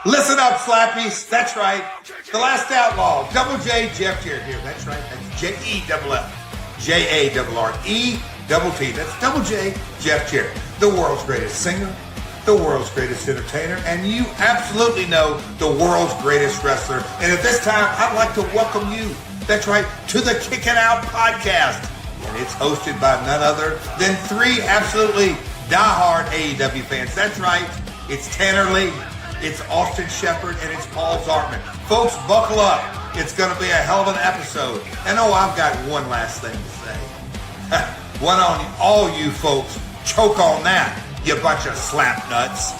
Listen up, Slappies. That's right. The Last Outlaw. Double J, Jeff Jarrett here. That's right. That's J-E-double-F. J-A-R-R-E-double-T. That's Double J, Jeff Jarrett. The world's greatest singer, the world's greatest entertainer, and you absolutely know the world's greatest wrestler. And at this time, I'd like to welcome you, that's right, to the Kickin' Out podcast. And it's hosted by none other than three absolutely diehard AEW fans. That's right. It's Tanner Lee, it's Austin Shepard, and it's Paul Zartman. Folks, buckle up. It's going to be a hell of an episode. And oh, I've got one last thing to say. One on all you folks. Choke on that, you bunch of slap nuts.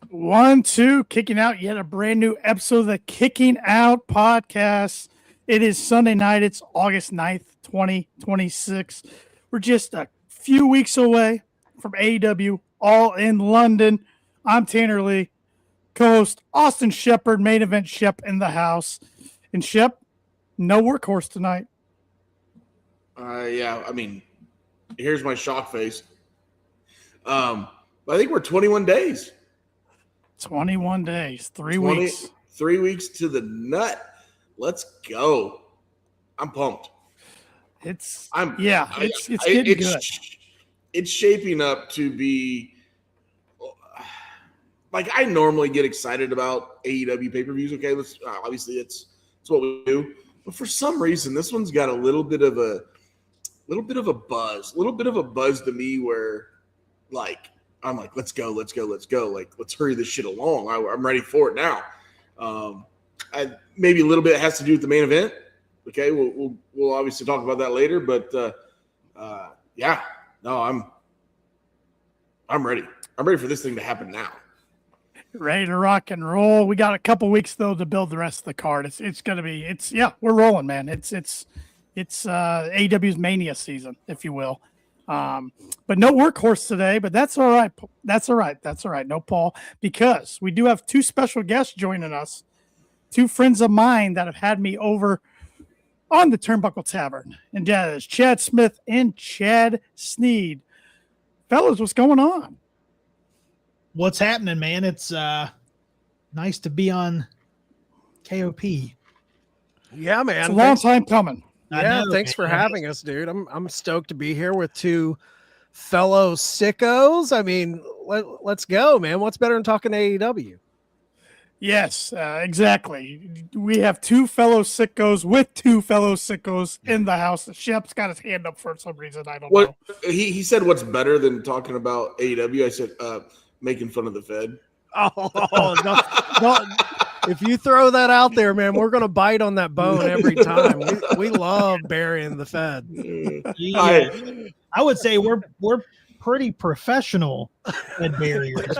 One, two, kicking out yet a brand new episode of the Kicking Out podcast. It is Sunday night. It's August 9th, 2026. We're just a few weeks away from AEW, all in London. I'm Tanner Lee, co-host Austin Shepard, main event Shep in the house. And Shep, no workhorse tonight. Yeah, I mean, here's my shock face. I think we're 21 days. 21 days, 3 weeks. 3 weeks to the nut. Let's go. I'm pumped. It's getting good. It's shaping up to be like I normally get excited about AEW pay-per-views. Okay, obviously it's what we do. But for some reason, this one's got a little bit of a buzz to me where like I'm like, let's go. Like, let's hurry this shit along. I'm ready for it now. Maybe a little bit has to do with the main event. Okay, we'll obviously talk about that later. But I'm ready. I'm ready for this thing to happen now. Ready to rock and roll. We got a couple weeks though to build the rest of the card. It's gonna be we're rolling, man. It's AEW's Mania season, if you will. But no workhorse today, but that's all right. That's all right. No Paul, because we do have two special guests joining us, two friends of mine that have had me over on the Turnbuckle Tavern. And that is Chad Smith and Chad Sneed. Fellas, what's going on? What's happening, man? It's nice to be on KOP. Yeah, man. It's a long time coming. Yeah, thanks for having us, dude. I'm stoked to be here with two fellow sickos. I mean, let's go, man. What's better than talking AEW? Yes, exactly. We have two fellow sickos with two fellow sickos in the house. Shep's got his hand up for some reason. I don't know. He said what's better than talking about AEW? I said making fun of the Fed. Oh, no. If you throw that out there, man, we're going to bite on that bone every time. We love burying the Fed. Yeah. I would say we're pretty professional Fed barriers.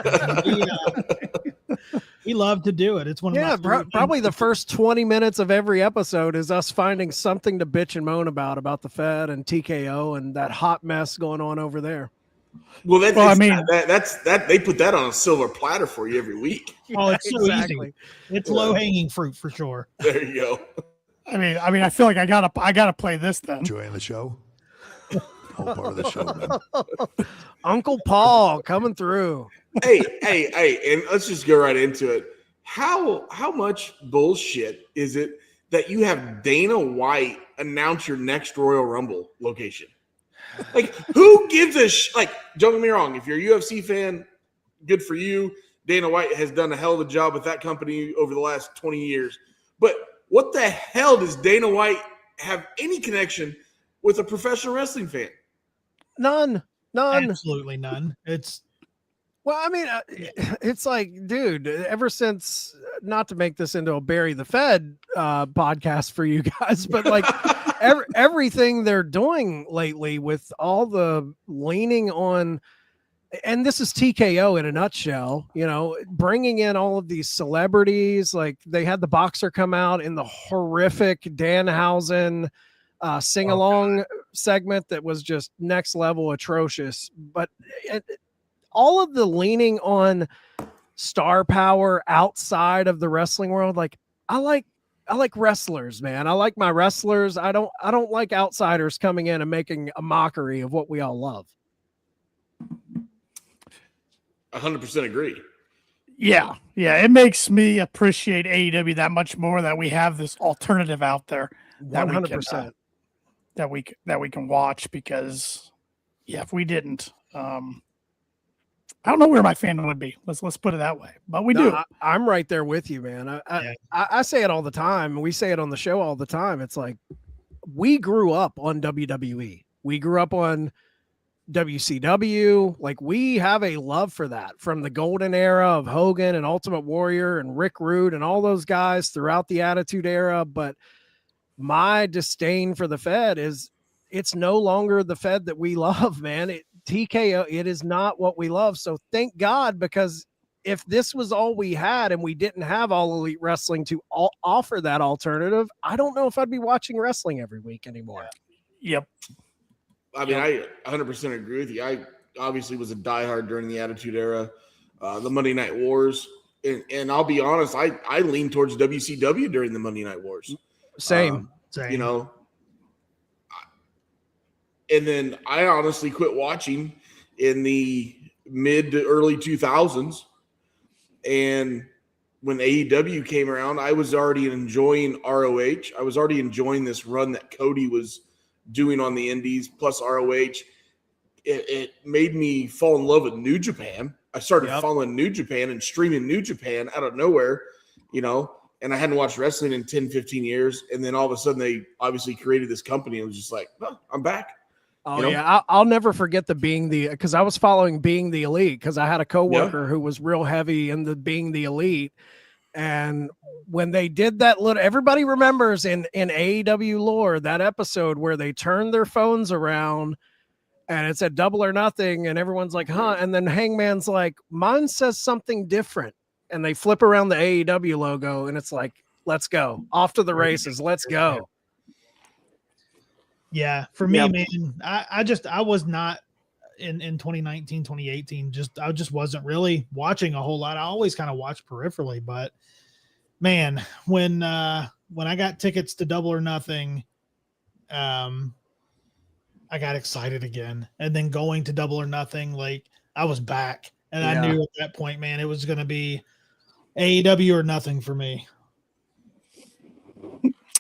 We love to do it. It's one of my probably the first 20 minutes of every episode is us finding something to bitch and moan about the Fed and TKO and that hot mess going on over there. Well, they put that on a silver platter for you every week. Oh, it's so easy. It's low hanging fruit for sure. There you go. I mean, I feel like I gotta play this then. Enjoying the show. Whole part of the show, man. Uncle Paul coming through. Hey, and let's just go right into it. How much bullshit is it that you have Dana White announce your next Royal Rumble location? Like, who gives a like? Don't get me wrong. If you're a UFC fan, good for you. Dana White has done a hell of a job with that company over the last 20 years. But what the hell does Dana White have any connection with a professional wrestling fan? None. Absolutely none. Well, I mean, it's like, dude, ever since, not to make this into a Bury the Fed podcast for you guys, but like everything they're doing lately with all the leaning on, and this is TKO in a nutshell, bringing in all of these celebrities. Like they had the boxer come out in the horrific Danhausen sing-along segment that was just next level atrocious. But all of the leaning on star power outside of the wrestling world, like I like wrestlers, man. I like my wrestlers. I don't like outsiders coming in and making a mockery of what we all love. 100% agree. Yeah, it makes me appreciate AEW that much more that we have this alternative out there that 100%. we can watch, because if we didn't, I don't know where my fandom would be. Let's put it that way. But we do. I'm right there with you, man. I say it all the time. We say it on the show all the time. It's like, we grew up on WWE. We grew up on WCW. Like, we have a love for that from the golden era of Hogan and Ultimate Warrior and Rick Rude and all those guys throughout the Attitude Era. But my disdain for the Fed is, it's no longer the Fed that we love, man. TKO, it is not what we love. So thank God, because if this was all we had and we didn't have All Elite Wrestling to offer that alternative, I don't know if I'd be watching wrestling every week anymore. Yep. I mean, I 100% agree with you. I obviously was a diehard during the Attitude Era, the Monday Night Wars. And I'll be honest, I lean towards WCW during the Monday Night Wars. Same. You know, and then I honestly quit watching in the mid to early 2000s. And when AEW came around, I was already enjoying ROH. I was already enjoying this run that Cody was doing on the indies, plus ROH. It made me fall in love with New Japan. I started following New Japan and streaming New Japan out of nowhere, you know, and I hadn't watched wrestling in 10, 15 years. And then all of a sudden they obviously created this company. And it was just like, oh, I'm back. Oh, you know? yeah. I'll never forget because I was following Being the Elite, because I had a coworker who was real heavy in the Being the Elite. And when they did that everybody remembers in AEW lore, that episode where they turned their phones around and it said Double or Nothing, and everyone's like, huh? And then Hangman's like, mine says something different. And they flip around the AEW logo and it's like, let's go. Off to the races. Let's go. Yeah, for me, man, I was not in 2019, 2018. I just wasn't really watching a whole lot. I always kind of watched peripherally, but man, when I got tickets to Double or Nothing, I got excited again. And then going to Double or Nothing, like, I was back, and I knew at that point, man, it was going to be AEW or nothing for me.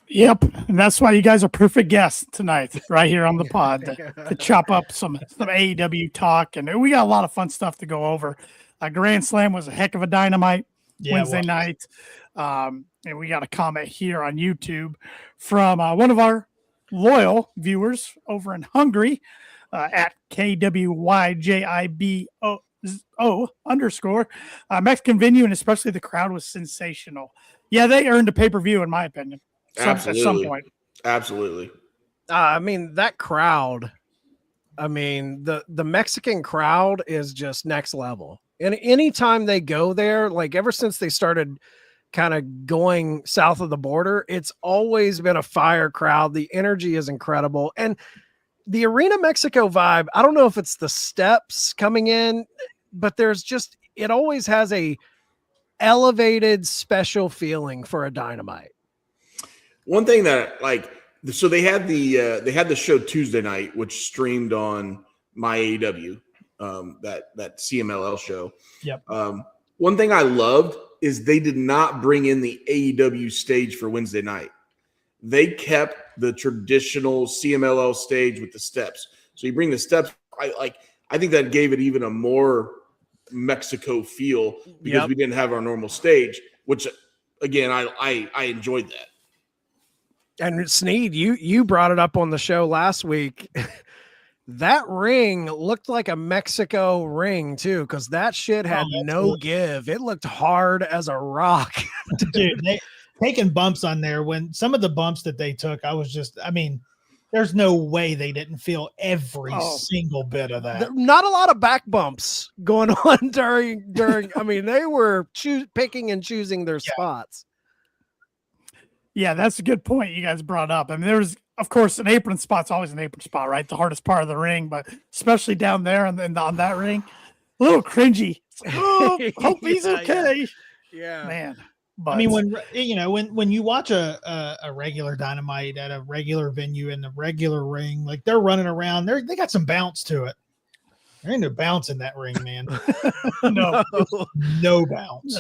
Yep, and that's why you guys are perfect guests tonight, right here on the pod, to chop up some AEW talk, and we got a lot of fun stuff to go over. Grand Slam was a heck of a dynamite Wednesday night, and we got a comment here on YouTube from one of our loyal viewers over in Hungary at KWYJIBO _ Mexican venue, and especially the crowd was sensational. Yeah, they earned a pay-per-view in my opinion. At some point. Absolutely. I mean, that crowd, I mean, the Mexican crowd is just next level. And anytime they go there, like ever since they started kind of going south of the border, it's always been a fire crowd. The energy is incredible. And the Arena Mexico vibe, I don't know if it's the steps coming in, but it always has a elevated special feeling for a Dynamite. One thing that so they had the show Tuesday night, which streamed on my AEW, that CMLL show. Yep. One thing I loved is they did not bring in the AEW stage for Wednesday night. They kept the traditional CMLL stage with the steps. So you bring the steps. I think that gave it even a more Mexico feel, because we didn't have our normal stage, which again, I enjoyed that. And Sneed, you brought it up on the show last week. That ring looked like a Mexico ring too, because that shit had no give. It looked hard as a rock. Dude, they taking bumps on there. When some of the bumps that they took, there's no way they didn't feel every single bit of that. Not a lot of back bumps going on during. I mean, they were picking and choosing their spots. Yeah, that's a good point you guys brought up. I mean, there's, of course, an apron spot's always an apron spot, right? The hardest part of the ring, but especially down there and then on that ring, a little cringy. It's like, hope he's okay. Yeah, man. But I mean, when you watch a regular Dynamite at a regular venue in the regular ring, like they're running around, they got some bounce to it. There ain't no bounce in that ring, man. no, No bounce.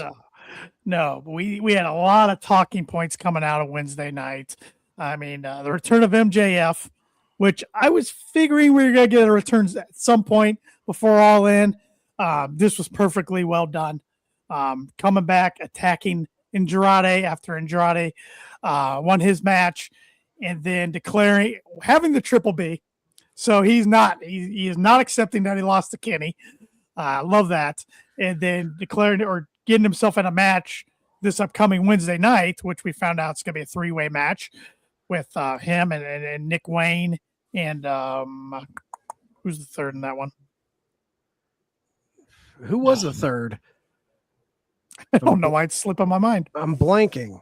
no, but we had a lot of talking points coming out of Wednesday night. I mean, the return of MJF, which I was figuring we were going to get a return at some point before All In. This was perfectly well done. Coming back, attacking Andrade after Andrade won his match, and then having the triple B. So he is not accepting that he lost to Kenny. I love that. And then declaring or getting himself in a match this upcoming Wednesday night, which we found out it's going to be a 3-way match with him and Nick Wayne and who's the third in that one? Who was the third? I don't know why it's slipping my mind. I'm blanking.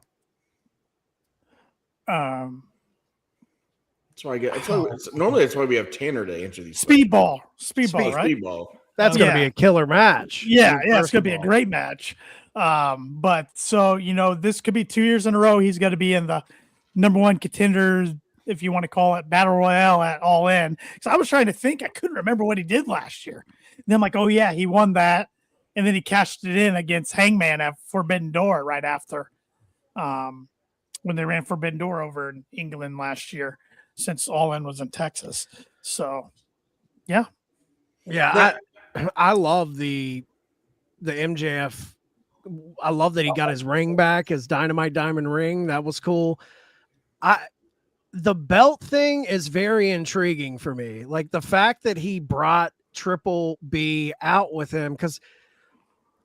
That's why normally that's why we have Tanner to answer these. Speedball, right? Speedball. That's going to be a killer match. Yeah, it's going to be a great match. But so, this could be 2 years in a row. He's going to be in the number one contenders, if you want to call it, Battle Royale at All In. So I was trying to think. I couldn't remember what he did last year. And then I'm like, oh, yeah, he won that. And then he cashed it in against Hangman at Forbidden Door right after when they ran Forbidden Door over in England last year, since All In was in Texas. So, yeah. Yeah, I love the MJF. I love that he got his ring back, his Dynamite Diamond ring. That was cool. The belt thing is very intriguing for me. Like the fact that he brought Triple B out with him, because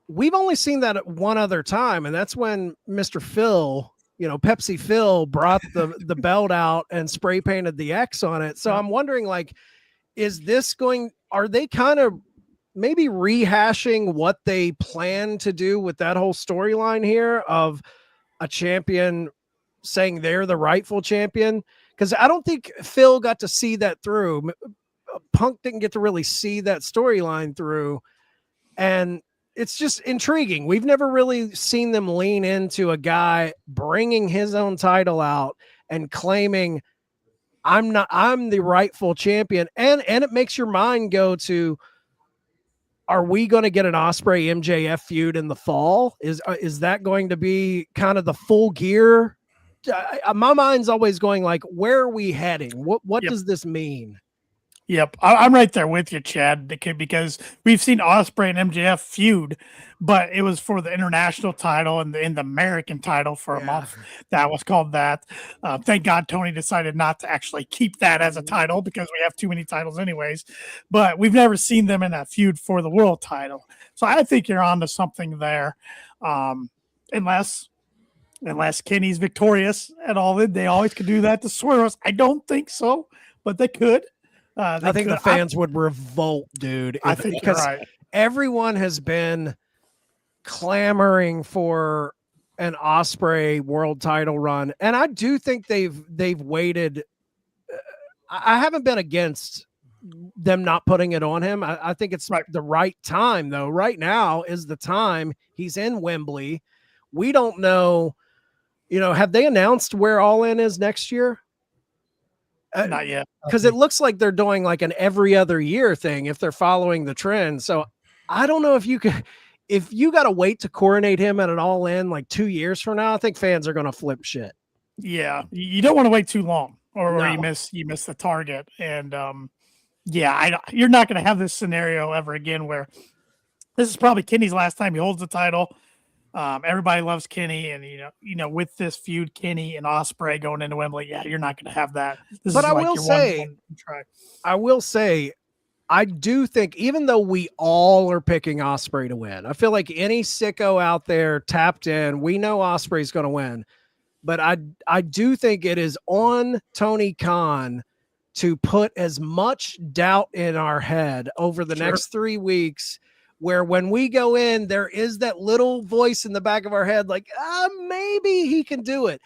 we've only seen that one other time, and that's when Mr. Phil, Pepsi Phil, brought the belt out and spray painted the X on it. So I'm wondering, like, are they kind of maybe rehashing what they plan to do with that whole storyline here of a champion saying they're the rightful champion? Because I don't think Phil got to see that through. Punk didn't get to really see that storyline through. And it's just intriguing. We've never really seen them lean into a guy bringing his own title out and claiming I'm the rightful champion. And it makes your mind go to, are we going to get an Ospreay MJF feud in the fall? Is that going to be kind of the full gear? My mind's always going like, where are we heading? What does this mean? Yep, I'm right there with you, Chad, because we've seen Ospreay and MJF feud, but it was for the international title and the American title for a month. That was called that. Thank God Tony decided not to actually keep that as a title because we have too many titles anyways. But we've never seen them in a feud for the world title. So I think you're onto something there. Unless Kenny's victorious at all, they always could do that to swerve us. I don't think so, but they could. I think the fans would revolt, dude. I think you're right. Everyone has been clamoring for an Ospreay world title run, and I do think they've waited. I haven't been against them not putting it on him. I think it's the right time, though. Right now is the time. He's in Wembley. We don't know. Have they announced where All In is next year? Not yet, because it looks like they're doing like an every other year thing if they're following the trend. So I don't know if you got to wait to coronate him at an All In like 2 years from now. I think fans are going to flip shit. Yeah, you don't want to wait too long, or you miss the target. And you're not going to have this scenario ever again where this is probably Kenny's last time he holds the title. Everybody loves Kenny, and with this feud, Kenny and Ospreay going into Wembley, you're not going to have that. But I will say, I do think, even though we all are picking Ospreay to win, I feel like any sicko out there tapped in, we know Ospreay's going to win. But I do think it is on Tony Khan to put as much doubt in our head over the next 3 weeks, where when we go in, there is that little voice in the back of our head, like, maybe he can do it.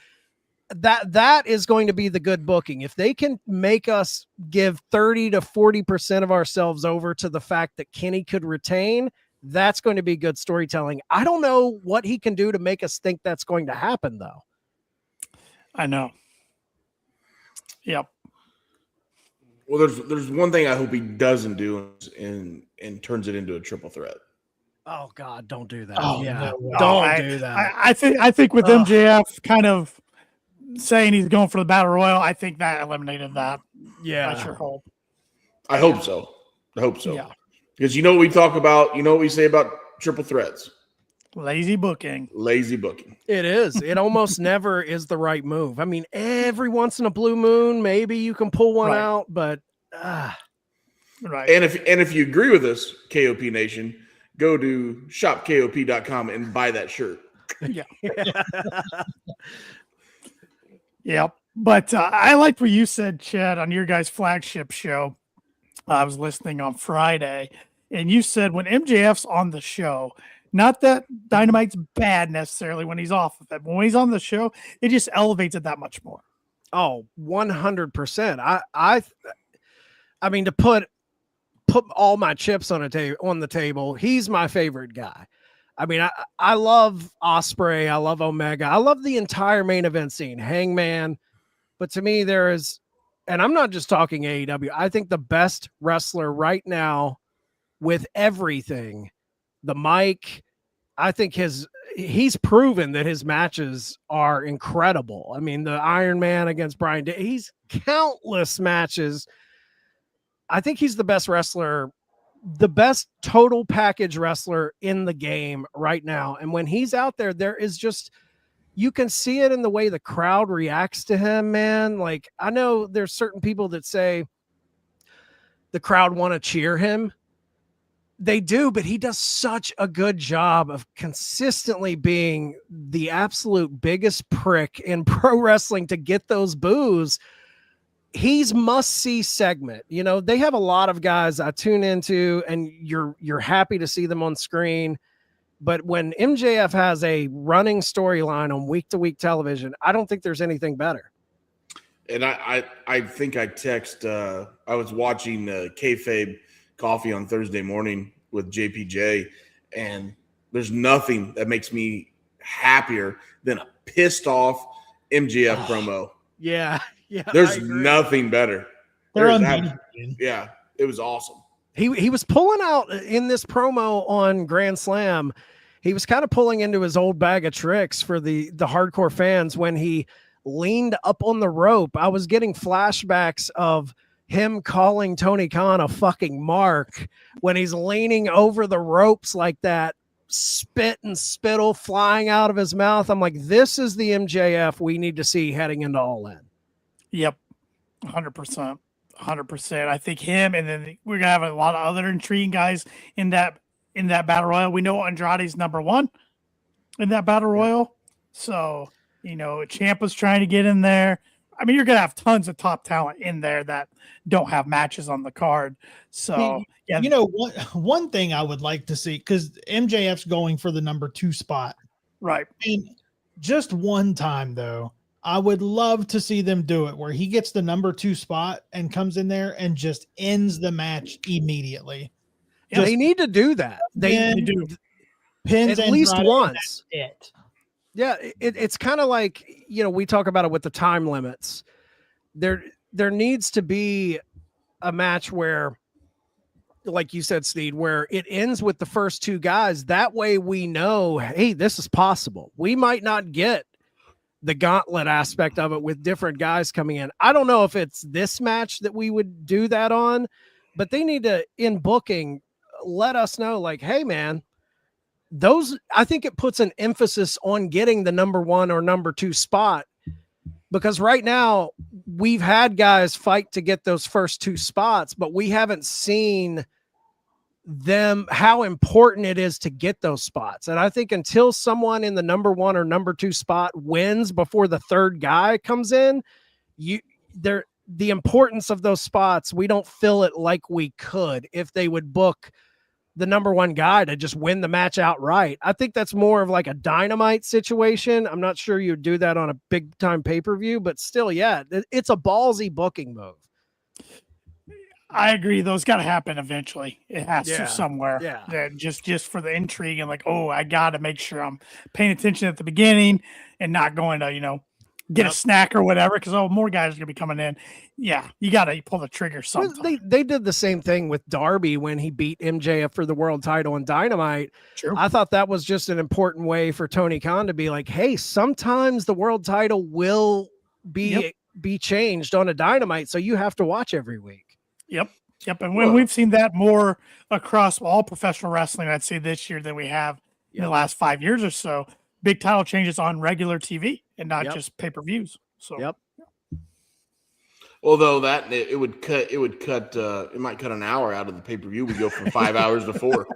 That is going to be the good booking. If they can make us give 30 to 40% of ourselves over to the fact that Kenny could retain, That's going to be good storytelling. I don't know what he can do to make us think that's going to happen, though. I know. Yep. Well, there's one thing I hope he doesn't do and turns it into a triple threat. Oh God, don't do that. Oh, yeah, no. don't do that. I think with Ugh. MJF kind of saying he's going for the battle royal, I think that eliminated that. Yeah, I sure hope. I hope so. I hope so. Yeah. Because you know what we talk about, you know what we say about triple threats? Lazy booking. Lazy booking. it is. It almost never is the right move. I mean, every once in a blue moon, maybe you can pull one Right. out, but Right. And if you agree with us, KOP Nation, go to shopkop.com and buy that shirt. Yep. But I liked what you said, Chad, on your guys' flagship show. I was listening on Friday, and you said when MJF's on the show, not that Dynamite's bad necessarily when he's off of it, but when he's on the show, it just elevates it that much more. oh, 100%. I mean, to put all my chips on the table, he's my favorite guy. I mean, I love Ospreay, I love Omega, I love the entire main event scene, Hangman. But to me, there is, and I'm not just talking AEW, I think the best wrestler right now with everything, the mic, I think he's proven that his matches are incredible. I mean, the Iron Man against Bryan, he's countless matches. I think he's the best wrestler, the best total package wrestler in the game right now. And when he's out there, there is just, you can see it in the way the crowd reacts to him, man. Like, I know there's certain people that say the crowd want to cheer him. They do, but he does such a good job of consistently being the absolute biggest prick in pro wrestling to get those boos. He's must-see segment. You know, they have a lot of guys I tune into, and you're happy to see them on screen. But when MJF has a running storyline on week-to-week television, I don't think there's anything better. And I think I was watching Kayfabe Coffee on Thursday morning with JPJ, and there's nothing that makes me happier than a pissed off MJF promo. Yeah. There's nothing better. They're There's unbeatable. yeah, it was awesome. He was pulling out in this promo on Grand Slam. He was kind of pulling into his old bag of tricks for the hardcore fans when he leaned up on the rope. I was getting flashbacks of him calling Tony Khan a fucking mark when he's leaning over the ropes like that, spit and spittle flying out of his mouth. I'm like, this is the MJF we need to see heading into All In. Yep. 100%. 100%. I think him, and then we're going to have a lot of other intriguing guys in that battle royal. We know Andrade's number one in that battle royal. So, you know, Ciampa's trying to get in there. I mean, you're going to have tons of top talent in there that don't have matches on the card. So, yeah. You know, one thing I would like to see, because MJF's going for the number 2 spot. Right. And just one time, though, I would love to see them do it where he gets the number 2 spot and comes in there and just ends the match immediately. Yeah, they need to do that. They do. Pins at least Andrade, once. It. Yeah, it's kind of like, you know, we talk about it with the time limits. There needs to be a match where, like you said, Steve, where it ends with the first 2 guys. That way we know, hey, this is possible. We might not get the gauntlet aspect of it with different guys coming in. I don't know if it's this match that we would do that on, but they need to, in booking, let us know, like, hey, man, I think it puts an emphasis on getting the number 1 or number 2 spot, because right now we've had guys fight to get those first 2 spots, but we haven't seen them how important it is to get those spots. And I think until someone in the number 1 or number 2 spot wins before the third guy comes in, the importance of those spots, we don't fill it like we could if they would book the number 1 guy to just win the match outright. I think that's more of like a Dynamite situation. I'm not sure you'd do that on a big time pay-per-view, but still, yeah, it's a ballsy booking move. I agree. Those got to happen eventually. It has Yeah, to somewhere. yeah. That just for the intrigue and like, oh, I got to make sure I'm paying attention at the beginning and not going to, get a snack or whatever. Because more guys are gonna be coming in. Yeah, you got to pull the trigger Well, sometime. they did the same thing with Darby when he beat MJF for the world title in Dynamite. True. I thought that was just an important way for Tony Khan to be like, hey, sometimes the world title will be changed on a Dynamite, so you have to watch every week. Yep. And when we've seen that more across all professional wrestling, I'd say this year than we have in the last 5 years or so. Big title changes on regular TV and not just pay-per-views. So Although that it might cut an hour out of the pay-per-view. We go from 5 hours to 4.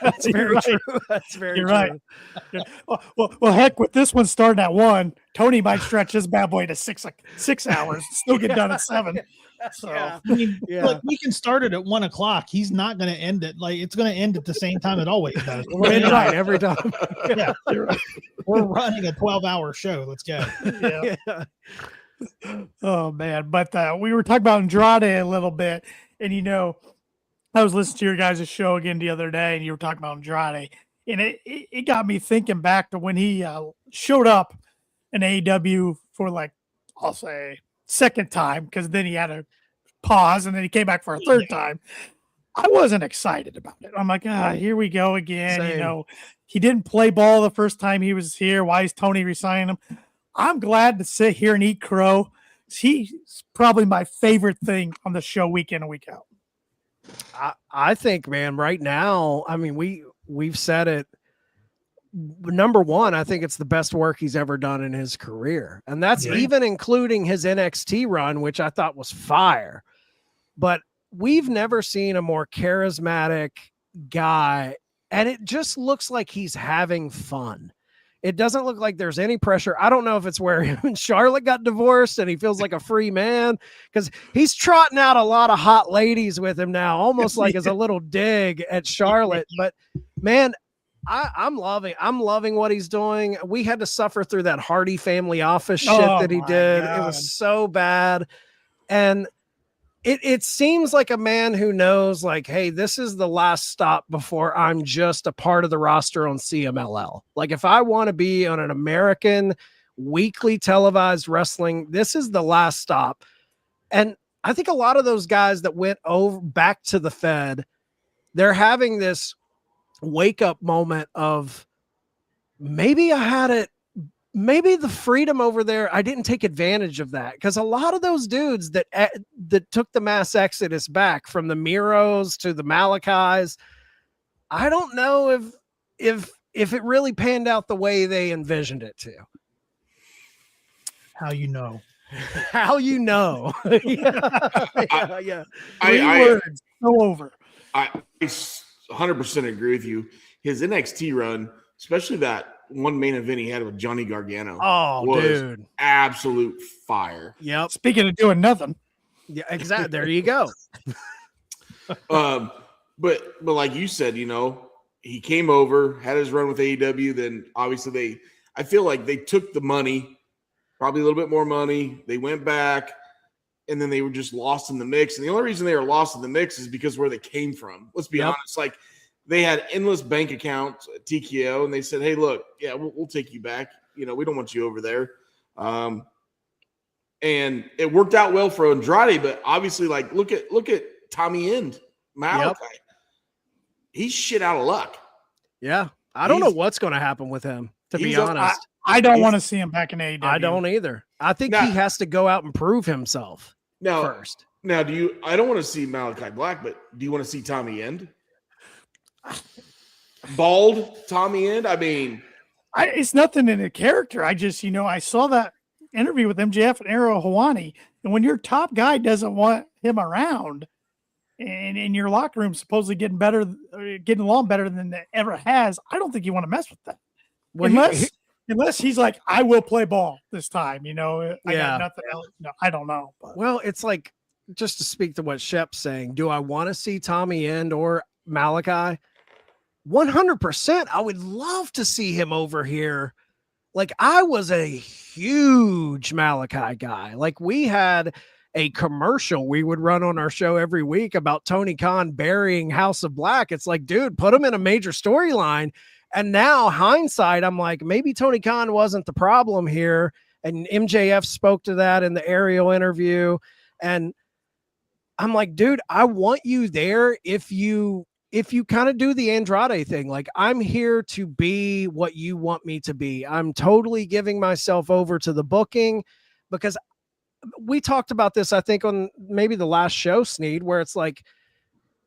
That's very true. That's very You're true. right. Yeah. Well, heck, with this one starting at 1, Tony might stretch his bad boy to 6 hours, still get done at 7. So I mean, look, we can start it at 1 o'clock. He's not going to end it it's going to end at the same time it always does. Midnight every time. Yeah, we're running a 12-hour show. Let's go. Yeah. Oh man, but we were talking about Andrade a little bit, and I was listening to your guys' show again the other day, and you were talking about Andrade, and it got me thinking back to when he showed up in AEW for I'll say second time, because then he had a pause and then he came back for a third time. I wasn't excited about it. I'm like, here we go again. Same. He didn't play ball the first time he was here. Why is Tony resigning him? I'm glad to sit here and eat crow. He's probably my favorite thing on the show week in and week out. I think, man, right now, I mean, we've said it. Number one, I think it's the best work he's ever done in his career. And that's even including his NXT run, which I thought was fire. But we've never seen a more charismatic guy. And it just looks like he's having fun. It doesn't look like there's any pressure. I don't know if it's where him and Charlotte got divorced and he feels like a free man, because he's trotting out a lot of hot ladies with him now, almost like as a little dig at Charlotte. But man, I'm loving what he's doing. We had to suffer through that Hardy Family Office shit that he did. God. It was so bad. And it seems like a man who knows, hey, this is the last stop before I'm just a part of the roster on CMLL. If I want to be on an American weekly televised wrestling, this is the last stop. And I think a lot of those guys that went back to the Fed, they're having this wake up moment of maybe maybe the freedom over there, I didn't take advantage of that, because a lot of those dudes that took the mass exodus back, from the Miros to the Malachis, I don't know if it really panned out the way they envisioned it to. How you know? Yeah. Three words, go over. I 100% agree with you. His NXT run, especially that one main event he had with Johnny Gargano, was dude, absolute fire. Yep. Speaking of doing nothing. Yeah, exactly. There you go. But like you said, he came over, had his run with AEW. Then obviously I feel like they took the money, probably a little bit more money. They went back, and then they were just lost in the mix. And the only reason they were lost in the mix is because where they came from. Let's be honest. They had endless bank accounts at TKO, and they said, hey, look, we'll take you back. We don't want you over there. And it worked out well for Andrade, but obviously, look at Tommy End, Malachi. Yep. He's shit out of luck. Yeah. I don't know what's going to happen with him, to be honest. I don't want to see him back in AEW. I don't either. I think he has to go out and prove himself first. Now, I don't want to see Malachi Black, but do you want to see Tommy End? Bald Tommy End? I mean, it's nothing in the character. I just, I saw that interview with MJF and Ariel Helwani, and when your top guy doesn't want him around, and in your locker room supposedly getting along better than it ever has, I don't think you want to mess with that. Well, unless he's like, I will play ball this time, I got nothing else. No, I don't know. But. Well, it's like, just to speak to what Shep's saying, do I want to see Tommy End or Malachi? 100%. I would love to see him over here. I was a huge Malachi guy. We had a commercial we would run on our show every week about Tony Khan burying House of Black. It's like, dude, put him in a major storyline. And now hindsight, I'm like, maybe Tony Khan wasn't the problem here. And MJF spoke to that in the Ariel interview. And I'm like, dude, I want you there if you kind of do the Andrade thing. Like, I'm here to be what you want me to be. I'm totally giving myself over to the booking, because we talked about this, I think, on maybe the last show, Sneed, where it's like,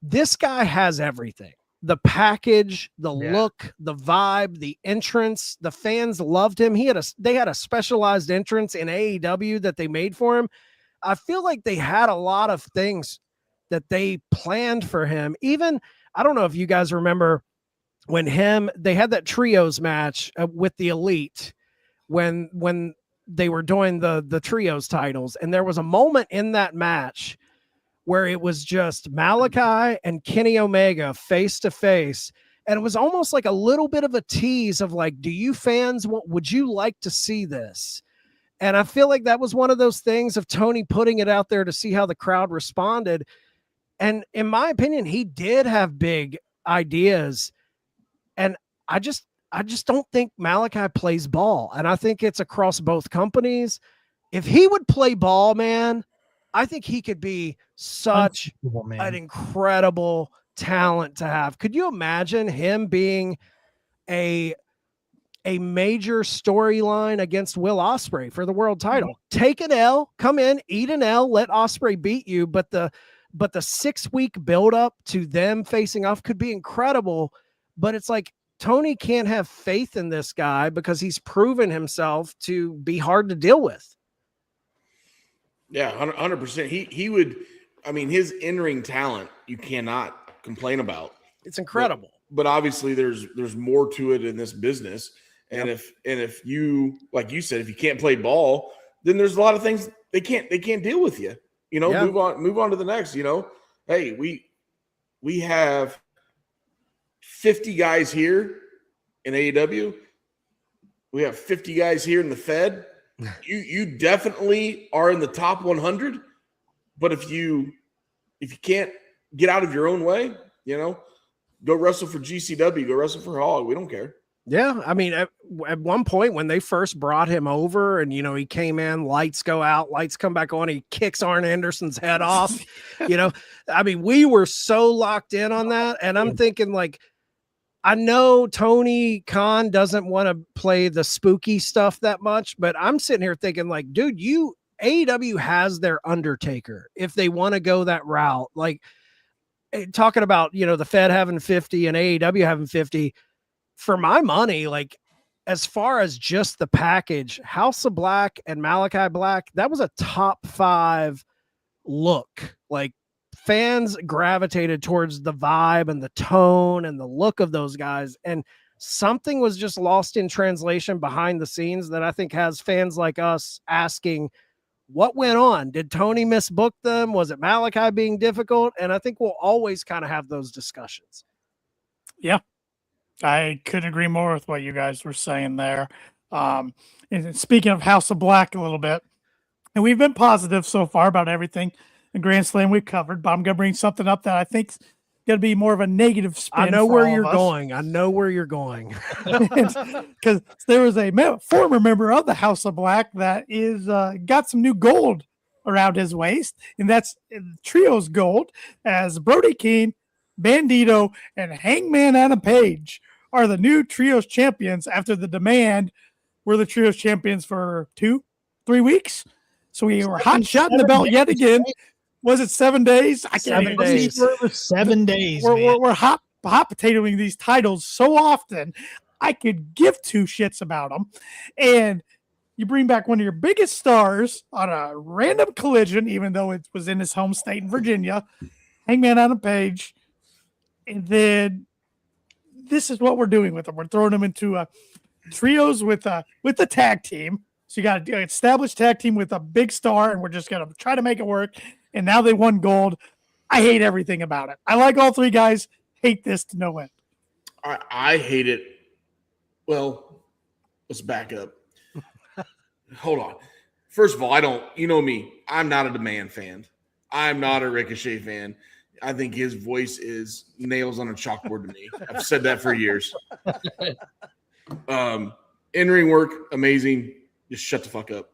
this guy has everything. The package, the look, the vibe, the entrance, the fans loved him. They had a specialized entrance in AEW that they made for him. I feel like they had a lot of things that they planned for him. Even, I don't know if you guys remember when they had that trios match with the Elite when they were doing the trios titles. And there was a moment in that match where it was just Malachi and Kenny Omega face to face. And it was almost like a little bit of a tease of like, do you fans, would you like to see this? And I feel like that was one of those things of Tony putting it out there to see how the crowd responded. And in my opinion, he did have big ideas. And I just don't think Malachi plays ball. And I think it's across both companies. If he would play ball, man, I think he could be such an incredible talent to have. Could you imagine him being a major storyline against Will Ospreay for the world title? Take an L, come in, eat an L, let Ospreay beat you. But the 6-week buildup to them facing off could be incredible. But it's like, Tony can't have faith in this guy because he's proven himself to be hard to deal with. Yeah, 100%. He would, I mean, his in-ring talent, you cannot complain about. It's incredible. But obviously there's more to it in this business. And if you, like you said, if you can't play ball, then there's a lot of things they can't deal with you. You know, move on to the next, you know. Hey, we have 50 guys here in AEW. We have 50 guys here in the Fed. You definitely are in the top 100, but if you can't get out of your own way, you know, go wrestle for GCW, go wrestle for Hog. We don't care. Yeah, I mean, at one point when they first brought him over, and you know, he came in, lights go out, lights come back on, he kicks Arn Anderson's head off. You know, I mean, we were so locked in on that, and I'm thinking, like, I know Tony Khan doesn't want to play the spooky stuff that much, but I'm sitting here thinking, like, dude, AEW has their Undertaker if they want to go that route. Like, talking about, you know, the Fed having 50 and AEW having 50, for my money, like, as far as just the package, House of Black and Malachi Black, that was a top 5 look. Like, fans gravitated towards the vibe and the tone and the look of those guys. And something was just lost in translation behind the scenes that I think has fans like us asking, what went on? Did Tony misbook them? Was it Malachi being difficult? And I think we'll always kind of have those discussions. Yeah, I couldn't agree more with what you guys were saying there. And speaking of House of Black a little bit, and we've been positive so far about everything in Grand Slam we've covered, but I'm going to bring something up that I think's going to be more of a negative spin. I know where you're going. I know where you're going. Because there was a former member of the House of Black that is got some new gold around his waist, and that's Trios gold, as Brody King, Bandito, and Hangman Adam Page are the new Trios champions after the demand. We're the Trios champions for 2-3 weeks. So we were hot shotting the belt yet again. Was it 7 days? I can't 7 days. 7 days. We're hot potatoing these titles so often, I could give 2 shits about them. And you bring back one of your biggest stars on a random collision, even though it was in his home state in Virginia, Hangman Adam Page. And then this is what we're doing with them. We're throwing them into trios with the tag team. So you got an established tag team with a big star, and we're just going to try to make it work. And now they won gold. I hate everything about it. I like all 3 guys. Hate this to no end. I hate it. Well, let's back up. Hold on. First of all, you know me, I'm not a Demand fan. I'm not a Ricochet fan. I think his voice is nails on a chalkboard to me. I've said that for years. In-ring work, amazing. Just shut the fuck up.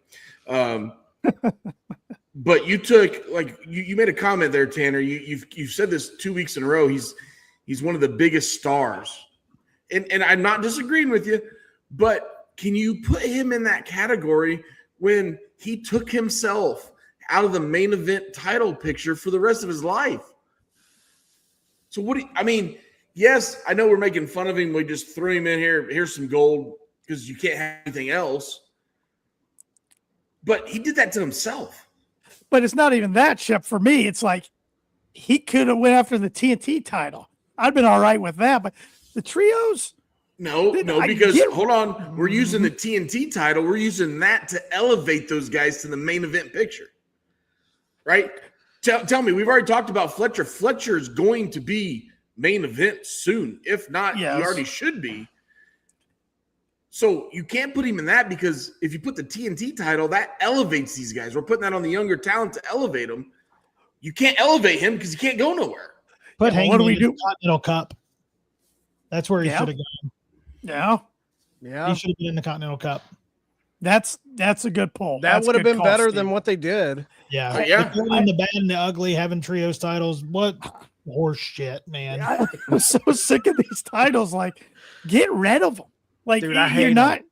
But you took you made a comment there, Tanner. You've said this 2 weeks in a row. He's one of the biggest stars, and I'm not disagreeing with you, but can you put him in that category when he took himself out of the main event title picture for the rest of his life? So yes, I know we're making fun of him. We just threw him in here. Here's some gold because you can't have anything else. But he did that to himself. But it's not even that, Shep. For me, it's like he could have went after the TNT title. I'd been all right with that. But the trios? No, because hold on. We're using the TNT title. We're using that to elevate those guys to the main event picture. Right? Tell me, we've already talked about Fletcher. Fletcher's going to be main event soon. If not, yes. He already should be. So you can't put him in that because if you put the TNT title, that elevates these guys. We're putting that on the younger talent to elevate them. You can't elevate him because he can't go nowhere. But what do we do? Continental Cup. That's where he should have gone. Yeah. He should have been in the Continental Cup. That's a good pull. That would have been better than what they did. Yeah. Yeah. In the bad and the ugly, having trios titles. What horse shit, man. I'm so sick of these titles. Like, get rid of them. Like, dude, I hate them.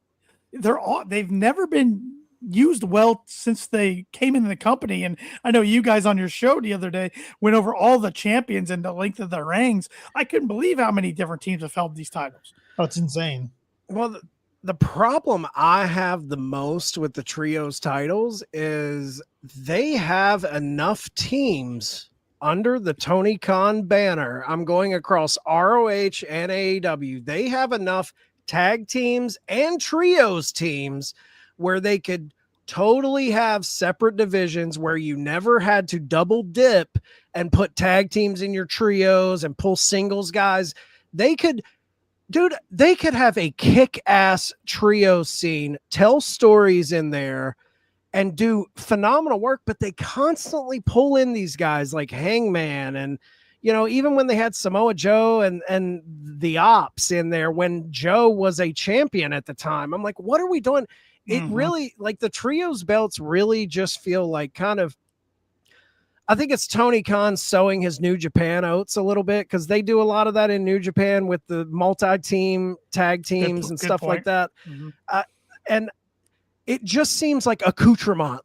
They've never been used well since they came into the company. And I know you guys on your show the other day went over all the champions and the length of their reigns. I couldn't believe how many different teams have held these titles. Oh, it's insane. Well, the problem I have the most with the trios titles is they have enough teams under the Tony Khan banner. I'm going across ROH and AEW. They have enough tag teams and trios teams where they could totally have separate divisions where you never had to double dip and put tag teams in your trios and pull singles guys. They could have a kick-ass trio scene, tell stories in there and do phenomenal work, but they constantly pull in these guys like Hangman and even when they had Samoa Joe and the Ops in there when Joe was a champion at the time, I'm like, what are we doing? It really, like, the trios belts really just feel like kind of, I think it's Tony Khan sowing his New Japan oats a little bit because they do a lot of that in New Japan with the multi-team tag teams and stuff like that. And it just seems like accoutrement,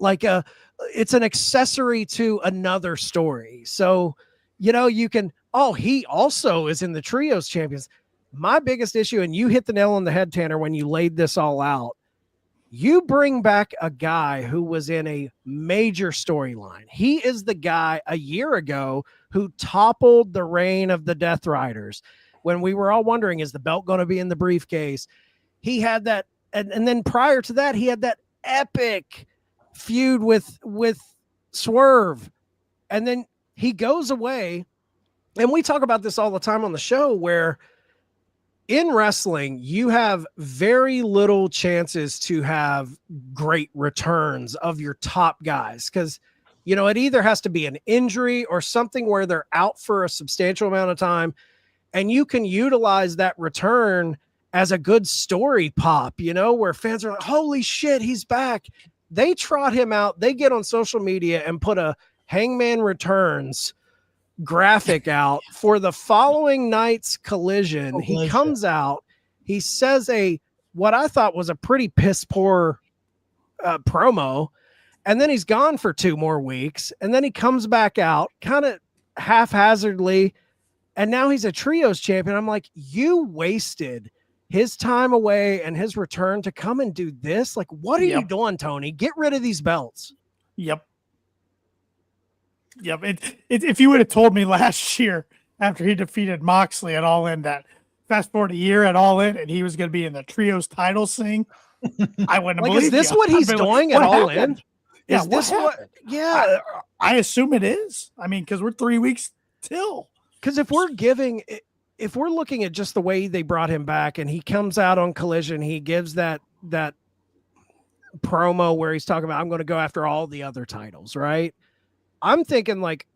it's an accessory to another story. So, you can, he also is in the trios champions. My biggest issue, and you hit the nail on the head, Tanner, when you laid this all out, you bring back a guy who was in a major storyline. He is the guy a year ago who toppled the reign of the Death Riders when we were all wondering, is the belt going to be in the briefcase? He had that. And then prior to that, he had that epic feud with Swerve. And then he goes away, and we talk about this all the time on the show, where in wrestling, you have very little chances to have great returns of your top guys because, it either has to be an injury or something where they're out for a substantial amount of time, and you can utilize that return as a good story pop, where fans are like, holy shit, he's back. They trot him out. They get on social media and put a Hangman Returns graphic out for the following night's Collision. He comes out, he says what I thought was a pretty piss poor promo, and then he's gone for 2 more weeks, and then he comes back out kind of haphazardly, and now he's a trios champion. I'm like, you wasted his time away and his return to come and do this. Like, what are you doing, Tony? Get rid of these belts. Yep. If you would have told me last year after he defeated Moxley at All In that fast forward a year at All In and he was going to be in the trios title scene, I wouldn't believe. Is this what he's doing at All In? Is this what? Yeah, I assume it is. I mean, because we're 3 weeks till. Because if we're looking at just the way they brought him back and he comes out on Collision, he gives that promo where he's talking about, I'm going to go after all the other titles, right? I'm thinking like,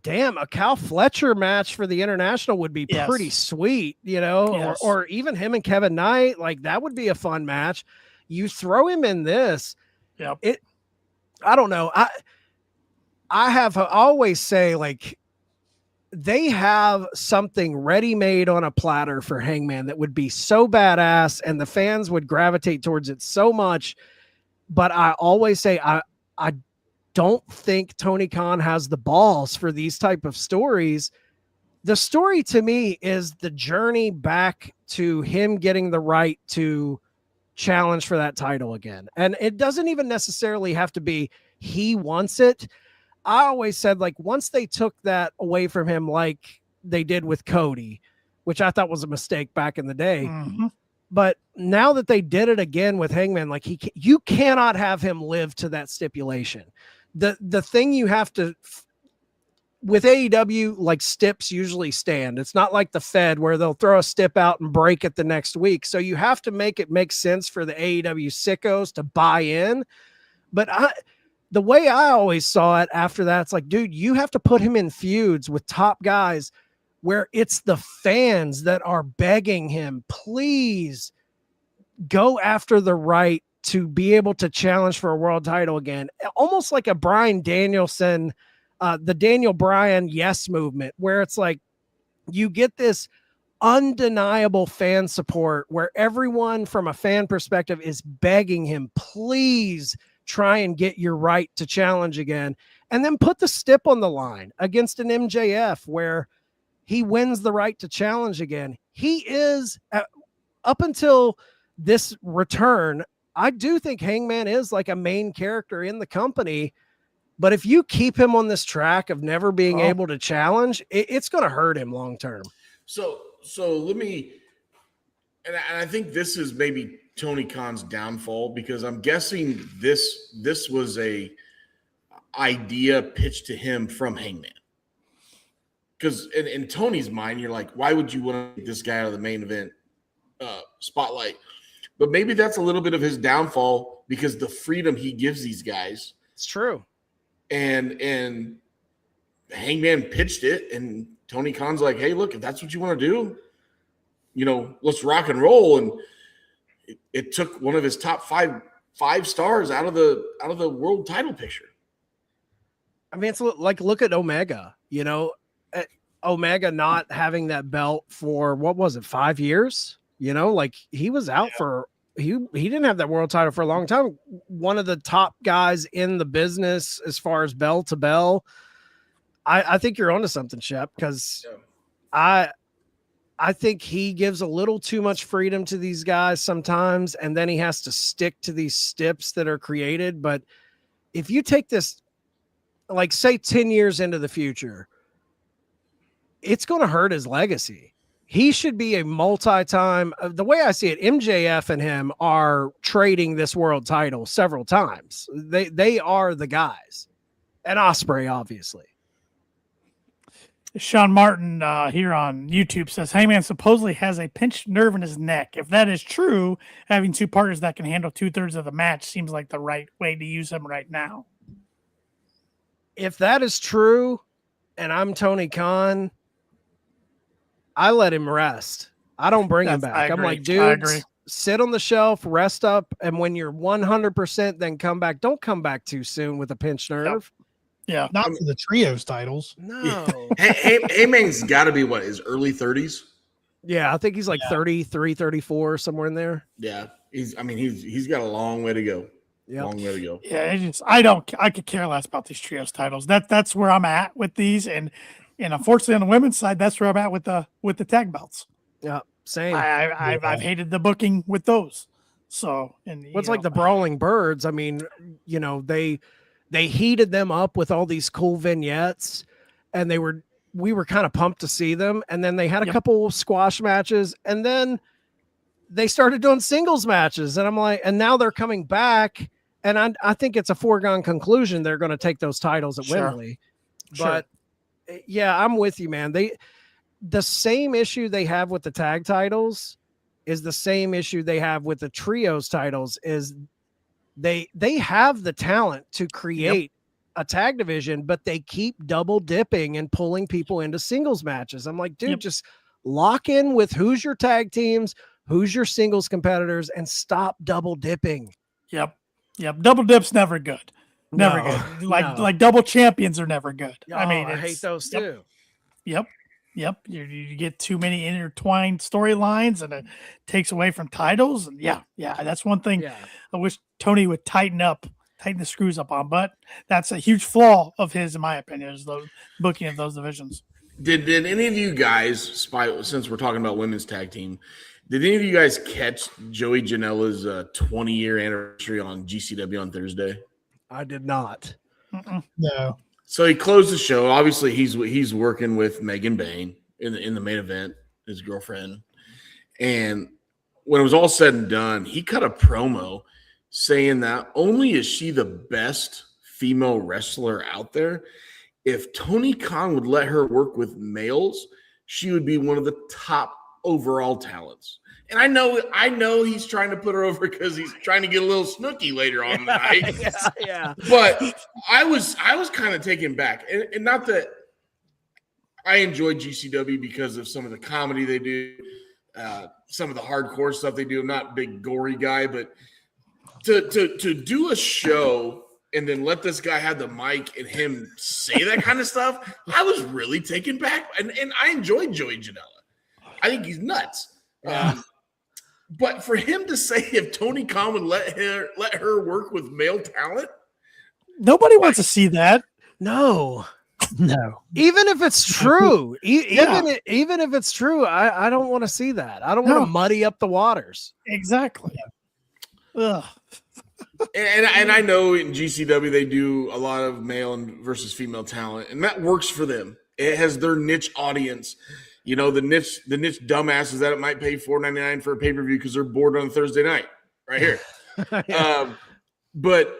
damn, a Cal Fletcher match for the international would be Yes. pretty sweet, you know, Yes. or even him and Kevin Knight, like that would be a fun match. You throw him in this, Yep. I don't know. I always say like they have something ready made on a platter for Hangman that would be so badass and the fans would gravitate towards it so much. But I always say I don't think Tony Khan has the balls for these type of stories. The story to me is the journey back to him getting the right to challenge for that title again. And it doesn't even necessarily have to be he wants it. I always said, like, once they took that away from him, like they did with Cody, which I thought was a mistake back in the day. Mhm. But now that they did it again with Hangman, like you cannot have him live to that stipulation. The thing you have to with AEW, like stips usually stand. It's not like the Fed where they'll throw a stip out and break it the next week. So you have to make it make sense for the AEW sickos to buy in. But the way I always saw it after that, it's like, dude, you have to put him in feuds with top guys where it's the fans that are begging him, please go after the right to be able to challenge for a world title again. Almost like a Bryan Danielson, the Daniel Bryan yes movement, where it's like you get this undeniable fan support where everyone from a fan perspective is begging him, please try and get your right to challenge again. And then put the stip on the line against an MJF where he wins the right to challenge again. He is, up until this return, I do think Hangman is like a main character in the company. But if you keep him on this track of never being able to challenge, it's going to hurt him long term. So let me, and I think this is maybe Tony Khan's downfall, because I'm guessing this was a idea pitched to him from Hangman. Because in Tony's mind, you're like, why would you want to get this guy out of the main event spotlight? But maybe that's a little bit of his downfall, because the freedom he gives these guys. It's true. And Hangman pitched it, and Tony Khan's like, hey, look, if that's what you want to do, let's rock and roll. And it took one of his top five stars out of the world title picture. I mean, it's like, look at Omega, Omega not having that belt for, what was it, 5 years? Like he was out for, he didn't have that world title for a long time. One of the top guys in the business as far as bell to bell. I think you're onto something, Shep, because I think he gives a little too much freedom to these guys sometimes, and then he has to stick to these stips that are created. But if you take this, like say 10 years into the future, it's going to hurt his legacy. He should be a multi-time. The way I see it, MJF and him are trading this world title several times. They are the guys, and Ospreay, obviously. Sean Martin here on YouTube says Hangman supposedly has a pinched nerve in his neck. If that is true, having two partners that can handle 2/3 of the match seems like the right way to use him right now. If that is true, and I'm Tony Khan, I let him rest. I don't bring him back. I'm like, dude, sit on the shelf, rest up, and when you're 100%, then come back. Don't come back too soon with a pinched nerve. Yeah. Not for the trios titles. No. Heyman's got to be what, his early 30s? Yeah, I think he's like 33, 34, somewhere in there. Yeah. He's got a long way to go. Yeah. Long way to go. Yeah, I could care less about these trios titles. That's where I'm at with these, and unfortunately on the women's side, that's where I'm at with the tag belts. Yeah, same. I've hated the booking with those. So, and what's like the Brawling Birds? I mean, they heated them up with all these cool vignettes, and we were kind of pumped to see them. And then they had a couple squash matches, and then they started doing singles matches, and I'm like, and now they're coming back, and I think it's a foregone conclusion they're going to take those titles at Wembley. But yeah, I'm with you, man. The same issue they have with the tag titles is the same issue they have with the trios titles. Is They have the talent to create a tag division, but they keep double dipping and pulling people into singles matches. I'm like, dude, just lock in with who's your tag teams, who's your singles competitors, and stop double dipping. Yep. Double dip's never good. Never good. Like double champions are never good. Oh, I mean, I hate those too. Yep. You get too many intertwined storylines, and it takes away from titles. And yeah, that's one thing I wish Tony would tighten the screws up on. But that's a huge flaw of his, in my opinion, is the booking of those divisions. Did any of you guys, since we're talking about women's tag team, did any of you guys catch Joey Janela's 20-year anniversary on GCW on Thursday? I did not. No. So he closed the show. Obviously, he's working with Megan Bain in the main event, his girlfriend. And when it was all said and done, he cut a promo saying that only is she the best female wrestler out there, if Tony Khan would let her work with males, she would be one of the top overall talents. And I know he's trying to put her over because he's trying to get a little snooky later on in the night. Yeah. But I was kind of taken back. And not that I enjoy GCW because of some of the comedy they do, some of the hardcore stuff they do. I'm not a big gory guy, but to do a show and then let this guy have the mic and him say that kind of stuff, I was really taken back. And I enjoyed Joey Janela. I think he's nuts. But for him to say if Tony Khan would let her work with male talent, nobody wants to see that. No. Even if it's true, even if it's true, I don't want to see that. I don't want to muddy up the waters. Exactly. Ugh. And I know in GCW they do a lot of male and versus female talent, and that works for them. It has their niche audience. You know, the niche dumbasses that it might pay $4.99 for a pay-per-view because they're bored on Thursday night, right here. But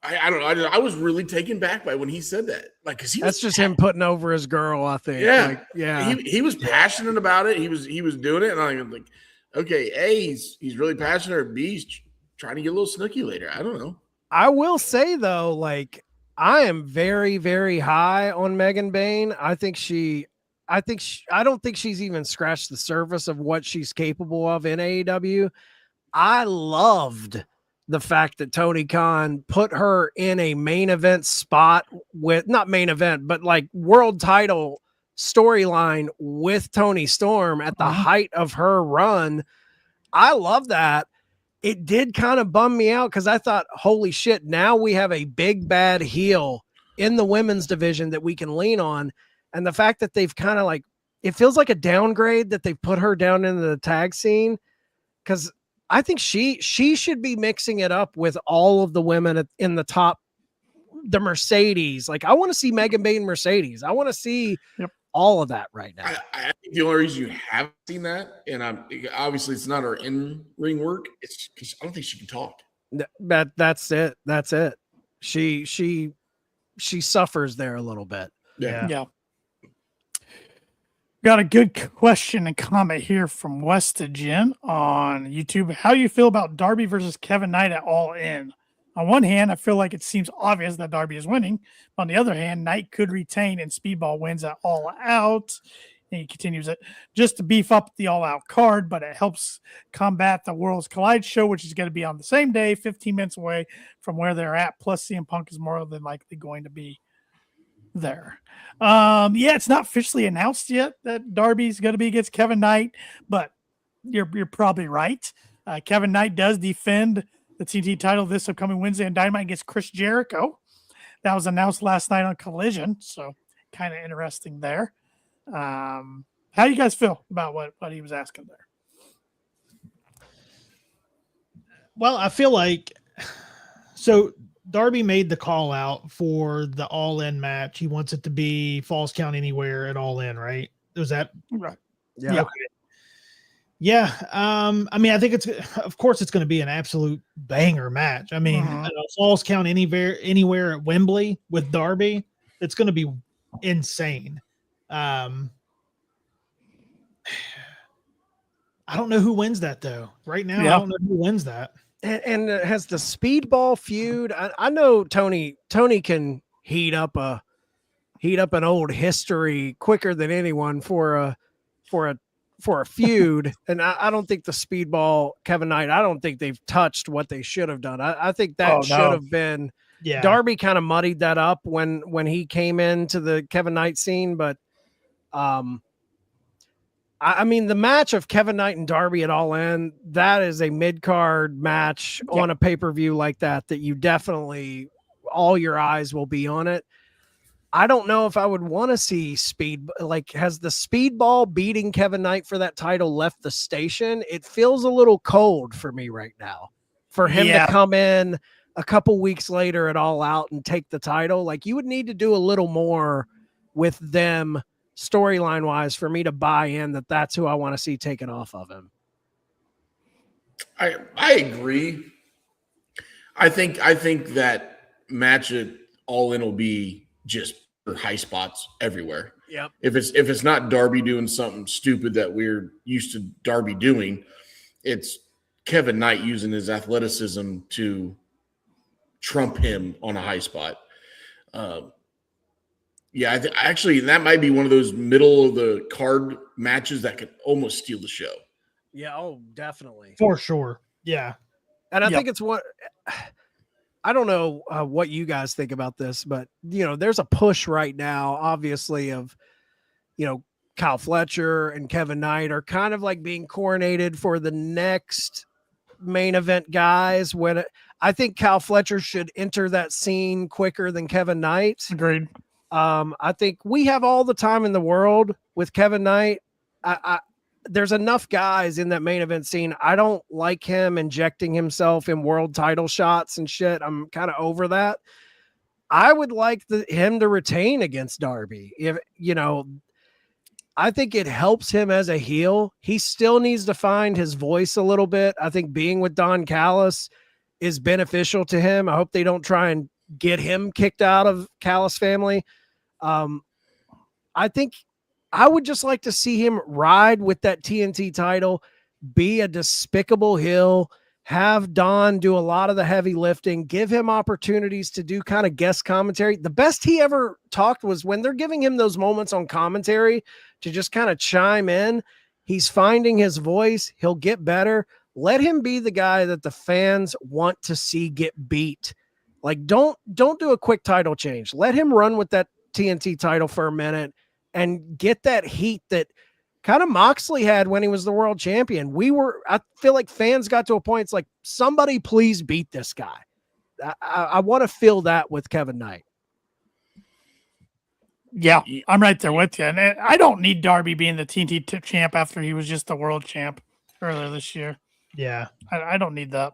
I don't know. I was really taken back by when he said that. Like, because that's just him putting over his girl, I think. Yeah, He was passionate about it. He was doing it, and I'm like, okay, A, he's really passionate, or B, he's trying to get a little snooky later. I don't know. I will say though, like, I am very, very high on Megan Bain. I don't think she's even scratched the surface of what she's capable of in AEW. I loved the fact that Tony Khan put her in a main event spot with, not main event, but like world title storyline with Tony Storm at the height of her run. I love that. It did kind of bum me out because I thought, holy shit, now we have a big bad heel in the women's division that we can lean on. And the fact that they've kind of like, it feels like a downgrade that they've put her down into the tag scene, because I think she should be mixing it up with all of the women in the top, the Mercedes. Like, I want to see Megan Bain Mercedes. I want to see all of that right now. I think the only reason you haven't seen that, and obviously it's not her in-ring work, it's because I don't think she can talk. That's it. That's it. She suffers there a little bit. Yeah. Got a good question and comment here from Westagen on YouTube. How do you feel about Darby versus Kevin Knight at All In? On one hand, I feel like it seems obvious that Darby is winning. On the other hand, Knight could retain and Speedball wins at All Out. And he continues it just to beef up the All Out card, but it helps combat the Worlds Collide show, which is going to be on the same day, 15 minutes away from where they're at. Plus, CM Punk is more than likely going to be there. It's not officially announced yet that Darby's going to be against Kevin Knight, but you're probably right. Kevin Knight does defend the TNT title this upcoming Wednesday on Dynamite against Chris Jericho. That was announced last night on Collision, so kind of interesting there. How do you guys feel about what he was asking there? Well, I feel like so Darby made the call out for the All In match. He wants it to be Falls Count Anywhere at All In, right? Was that right? Yeah. Okay. Yeah. I mean, I think of course it's going to be an absolute banger match. I mean, Falls Count anywhere at Wembley with Darby, it's going to be insane. I don't know who wins that though. Right now, I don't know who wins that. and it has the speedball feud. I know Tony can heat up an old history quicker than anyone for a feud. And I don't think the speedball Kevin Knight, I don't think they've touched what they should have done. I think that should have been, Darby kind of muddied that up when he came into the Kevin Knight scene. But I mean, the match of Kevin Knight and Darby at All In, that is a mid-card match on a pay-per-view like that you definitely, all your eyes will be on it. I don't know if I would want to see has the Speedball beating Kevin Knight for that title left the station? It feels a little cold for me right now for him to come in a couple weeks later at All Out and take the title. Like, you would need to do a little more with them storyline wise for me to buy in that that's who I want to see taken off of him. I agree. I think that match at All In will be just high spots everywhere. Yep. If it's not Darby doing something stupid that we're used to Darby doing, it's Kevin Knight using his athleticism to trump him on a high spot. Actually, that might be one of those middle of the card matches that could almost steal the show. Yeah, oh, definitely. For sure. Yeah. And I think it's what I don't know what you guys think about this, but there's a push right now, obviously, of Kyle Fletcher and Kevin Knight are kind of like being coronated for the next main event guys. When I think Kyle Fletcher should enter that scene quicker than Kevin Knight. Agreed. I think we have all the time in the world with Kevin Knight. There's enough guys in that main event scene. I don't like him injecting himself in world title shots and shit. I'm kind of over that. I would like him to retain against Darby. I think it helps him as a heel. He still needs to find his voice a little bit. I think being with Don Callis is beneficial to him. I hope they don't try and get him kicked out of Callis family. I think I would just like to see him ride with that TNT title, be a despicable heel, have Don do a lot of the heavy lifting, give him opportunities to do kind of guest commentary. The best he ever talked was when they're giving him those moments on commentary to just kind of chime in. He's finding his voice. He'll get better. Let him be the guy that the fans want to see get beat. Like, don't do a quick title change. Let him run with that TNT title for a minute and get that heat that kind of Moxley had when he was the world champion. I feel like fans got to a point, it's like, somebody please beat this guy. I want to feel that with Kevin Knight. Yeah, I'm right there with you. And I don't need Darby being the TNT champ after he was just the world champ earlier this year. Yeah. I don't need that.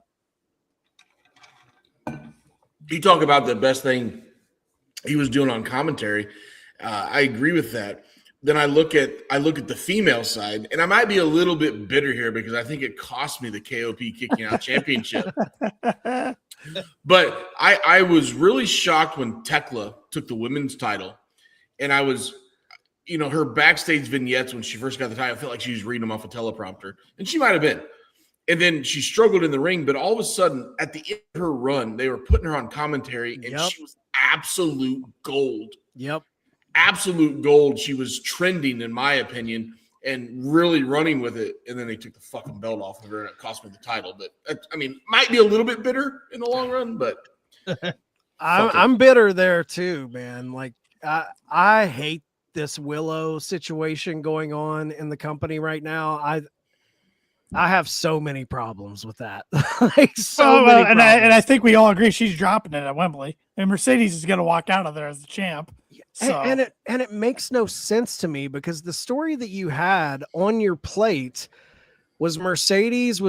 You talk about the best thing he was doing on commentary. I agree with that. Then I look at the female side, and I might be a little bit bitter here because I think it cost me the KOP kicking out championship. But I was really shocked when Tekla took the women's title, and I was, her backstage vignettes when she first got the title, I felt like she was reading them off a teleprompter, and she might have been. And then she struggled in the ring, but all of a sudden, at the end of her run, they were putting her on commentary, and she was absolute gold. Yep. Absolute gold. She was trending, in my opinion, and really running with it. And then they took the fucking belt off of her, and it cost me the title. But, might be a little bit bitter in the long run, but. I'm bitter there, too, man. Like, I hate this Willow situation going on in the company right now. I have so many problems with that. And I think we all agree she's dropping it at Wembley. And Mercedes is going to walk out of there as the champ. So. And it makes no sense to me because the story that you had on your plate was Mercedes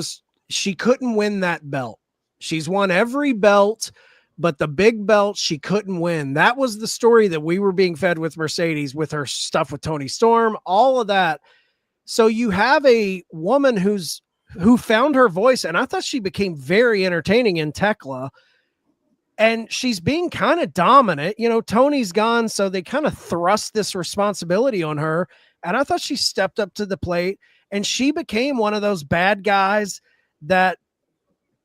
she couldn't win that belt. She's won every belt, but the big belt she couldn't win. That was the story that we were being fed with Mercedes, with her stuff with Tony Storm, all of that. So you have a woman who found her voice, and I thought she became very entertaining in Tekla, and she's being kind of dominant. Tony's gone, so they kind of thrust this responsibility on her, and I thought she stepped up to the plate, and she became one of those bad guys that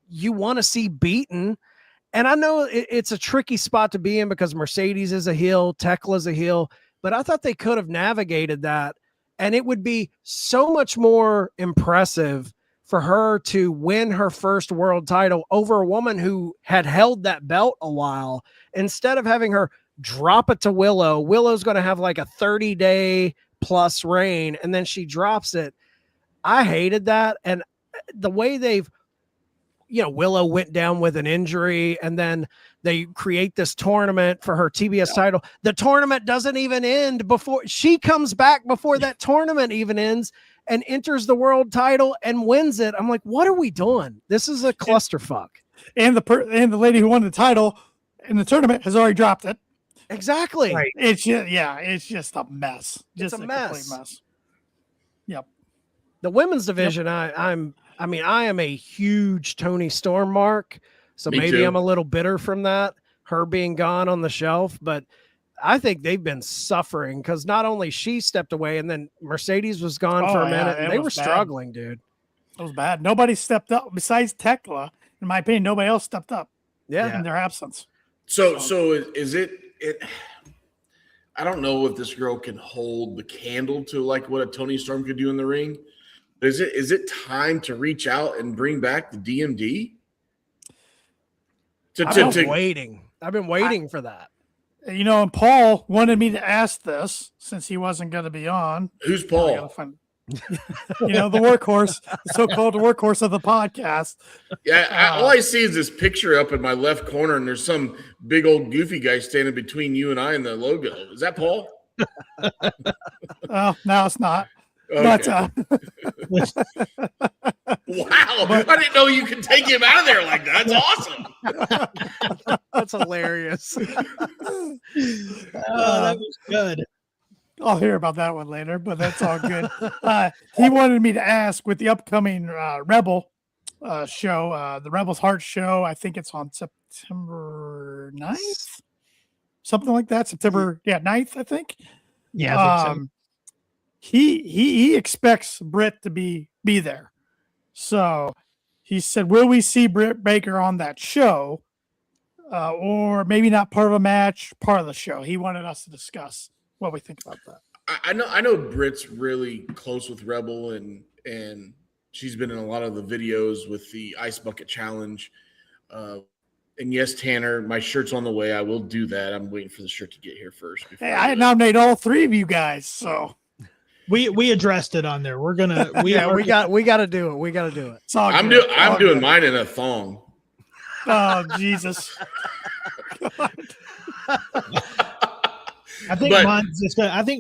you want to see beaten. And I know it's a tricky spot to be in because Mercedes is a heel, Tekla's a heel, but I thought they could have navigated that, and it would be so much more impressive for her to win her first world title over a woman who had held that belt a while, instead of having her drop it to Willow. Willow's going to have like a 30-day plus reign, and then she drops it. I hated that. And the way they've, Willow went down with an injury, and then they create this tournament for her TBS title. The tournament doesn't even end before she comes back, before that tournament even ends, and enters the world title and wins it. I'm like, what are we doing? This is a clusterfuck. And the lady who won the title in the tournament has already dropped it. Exactly. Right. It's just a mess. Just It's a complete mess. mess. Yep. The women's division, I am a huge Tony Storm mark, so Me maybe too. I'm a little bitter from that, her being gone on the shelf, but I think they've been suffering because not only she stepped away, and then Mercedes was gone for a minute, and they were struggling, dude. It was bad. Nobody stepped up besides Tekla. In my opinion, nobody else stepped up Yeah. in their absence. So is it? I don't know if this girl can hold the candle to like what a Tony Storm could do in the ring. Is it time to reach out and bring back the DMD? I've been waiting for that. And Paul wanted me to ask this since he wasn't going to be on. Who's I Paul? gotta find- the workhorse, the so-called workhorse of the podcast. Yeah, all I see is this picture up in my left corner, and there's some big old goofy guy standing between you and I and the logo. Is that Paul? Oh, no, it's not. Okay. But Wow, I didn't know you could take him out of there like that. That's awesome. That's hilarious. That was good. I'll hear about that one later, but that's all good. He wanted me to ask with the upcoming Rebel show, the Rebel's Heart show. I think it's on September 9th, something like that. September 9th, I think. Yeah, I think so. He expects Britt to be there. So he said, will we see Britt Baker on that show? Or maybe not part of a match, part of the show. He wanted us to discuss what we think about that. I know Britt's really close with Rebel, and she's been in a lot of the videos with the Ice Bucket Challenge. And yes, Tanner, my shirt's on the way. I will do that. I'm waiting for the shirt to get here first. Hey, I nominate all three of you guys, so We addressed it on there. We're gonna we got to do it. We got to do it. it's all I'm good. I'm doing mine in a thong. Oh Jesus! I think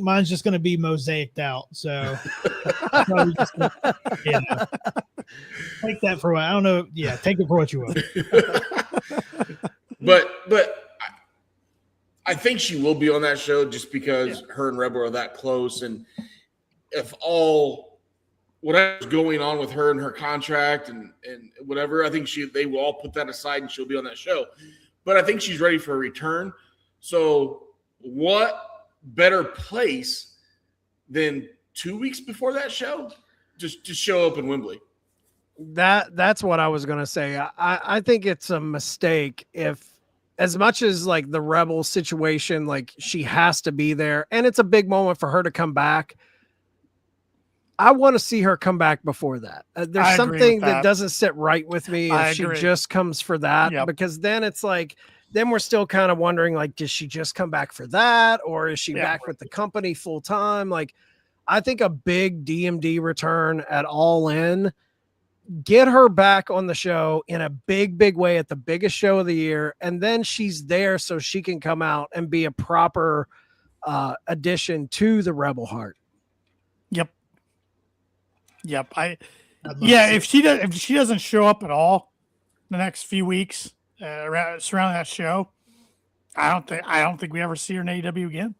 mine's just gonna be mosaiced out. So probably just, take that for what I don't know. Yeah, take it for what you will. But I think she will be on that show just because her and Rebel are that close, and if whatever's going on with her and her contract and whatever, I think they will all put that aside and she'll be on that show. But I think she's ready for a return. So what better place than 2 weeks before that show? Just show up in Wembley. That's what I was going to say. I think it's a mistake if, as much as like the Rebel situation, like she has to be there and it's a big moment for her to come back. I want to see her come back before that. There's something that doesn't sit right with me if she just comes for that, because then it's like, then we're still kind of wondering, like, does she just come back for that? Or is she back with the company full time? Like, I think a big DMD return at All In, get her back on the show in a big, big way at the biggest show of the year. And then she's there so she can come out and be a proper addition to the Rebel Heart. Yep. If she doesn't show up at all the next few weeks surrounding that show, I don't think we ever see her in AEW again.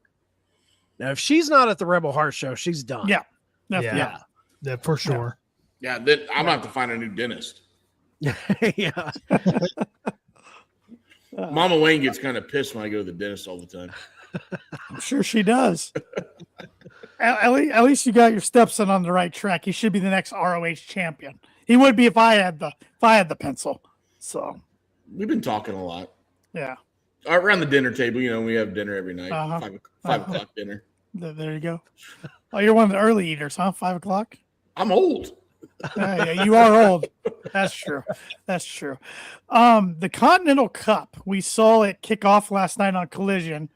Now, if she's not at the Rebel Heart show, she's done. Yeah, for sure. Yeah, then I'm gonna have to find a new dentist. Yeah. Mama Wayne gets kind of pissed when I go to the dentist all the time. I'm sure she does. At least you got your steps on the right track. He should be the next ROH champion. He would be if I had the pencil. So We've been talking a lot yeah, around the dinner table. You know, we have dinner every night. Uh-huh. 5 o'clock dinner. there you go. Oh, you're one of the early eaters, huh? 5 o'clock. I'm old. Yeah, you are old. That's true. That's true. The Continental Cup, we saw it kick off last night on Collision.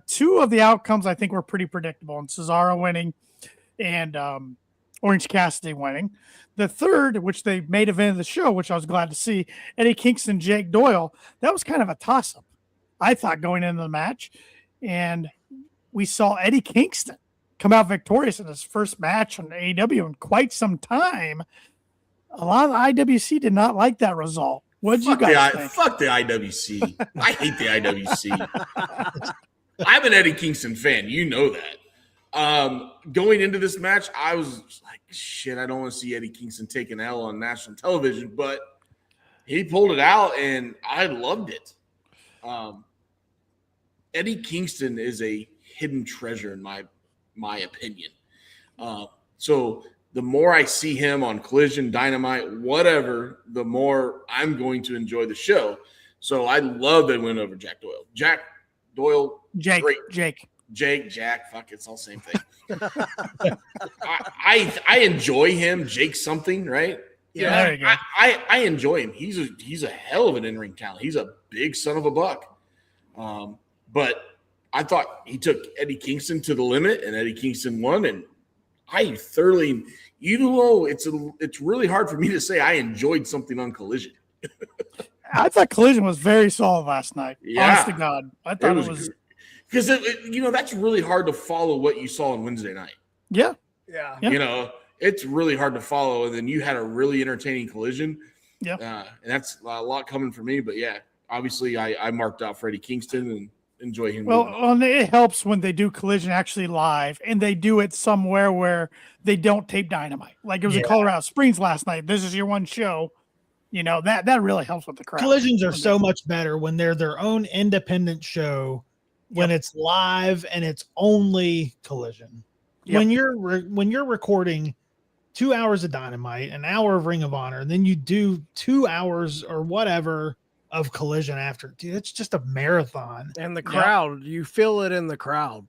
Two of the outcomes I think were pretty predictable, and Cesaro winning and Orange Cassidy winning. The third, which they made event of the show, which I was glad to see, Eddie Kingston, Jake Doyle, that was kind of a toss-up, I thought, going into the match. And we saw Eddie Kingston come out victorious in his first match on AEW in quite some time. A lot of the IWC did not like that result. What did you guys think? Fuck the IWC. I hate the IWC. I'm an Eddie Kingston fan. You know that. Going into this match, I was like, shit, I don't want to see Eddie Kingston take an L on national television, but he pulled it out, and I loved it. Eddie Kingston is a hidden treasure in my opinion. So the more I see him on Collision, Dynamite, whatever, the more I'm going to enjoy the show. So I love that win over Jack Doyle. Jack Doyle, Jake, great. Jack, fuck, it's all same thing. I enjoy him. Jake something, right? Yeah, there you go. I enjoy him. He's a hell of an in-ring talent. He's a big son of a buck. But I thought he took Eddie Kingston to the limit, and Eddie Kingston won. And I thoroughly, it's really hard for me to say I enjoyed something on Collision. I thought Collision was very solid last night. Yeah. Honest to God, I thought it was because that's really hard to follow what you saw on Wednesday night. Yeah. It's really hard to follow, and then you had a really entertaining Collision. Yeah, and that's a lot coming for me. But yeah, obviously I marked out Freddie Kingston and enjoy him. Well, it helps when they do Collision actually live, and they do it somewhere where they don't tape Dynamite. Like it was in Colorado Springs last night. This is your one show. That really helps with the crowd. Collisions are so much better when they're their own independent show, when it's live and it's only Collision. Yep. When you're recording 2 hours of Dynamite, an hour of Ring of Honor, and then you do 2 hours or whatever of Collision after, dude, it's just a marathon. And the crowd, you feel it in the crowd.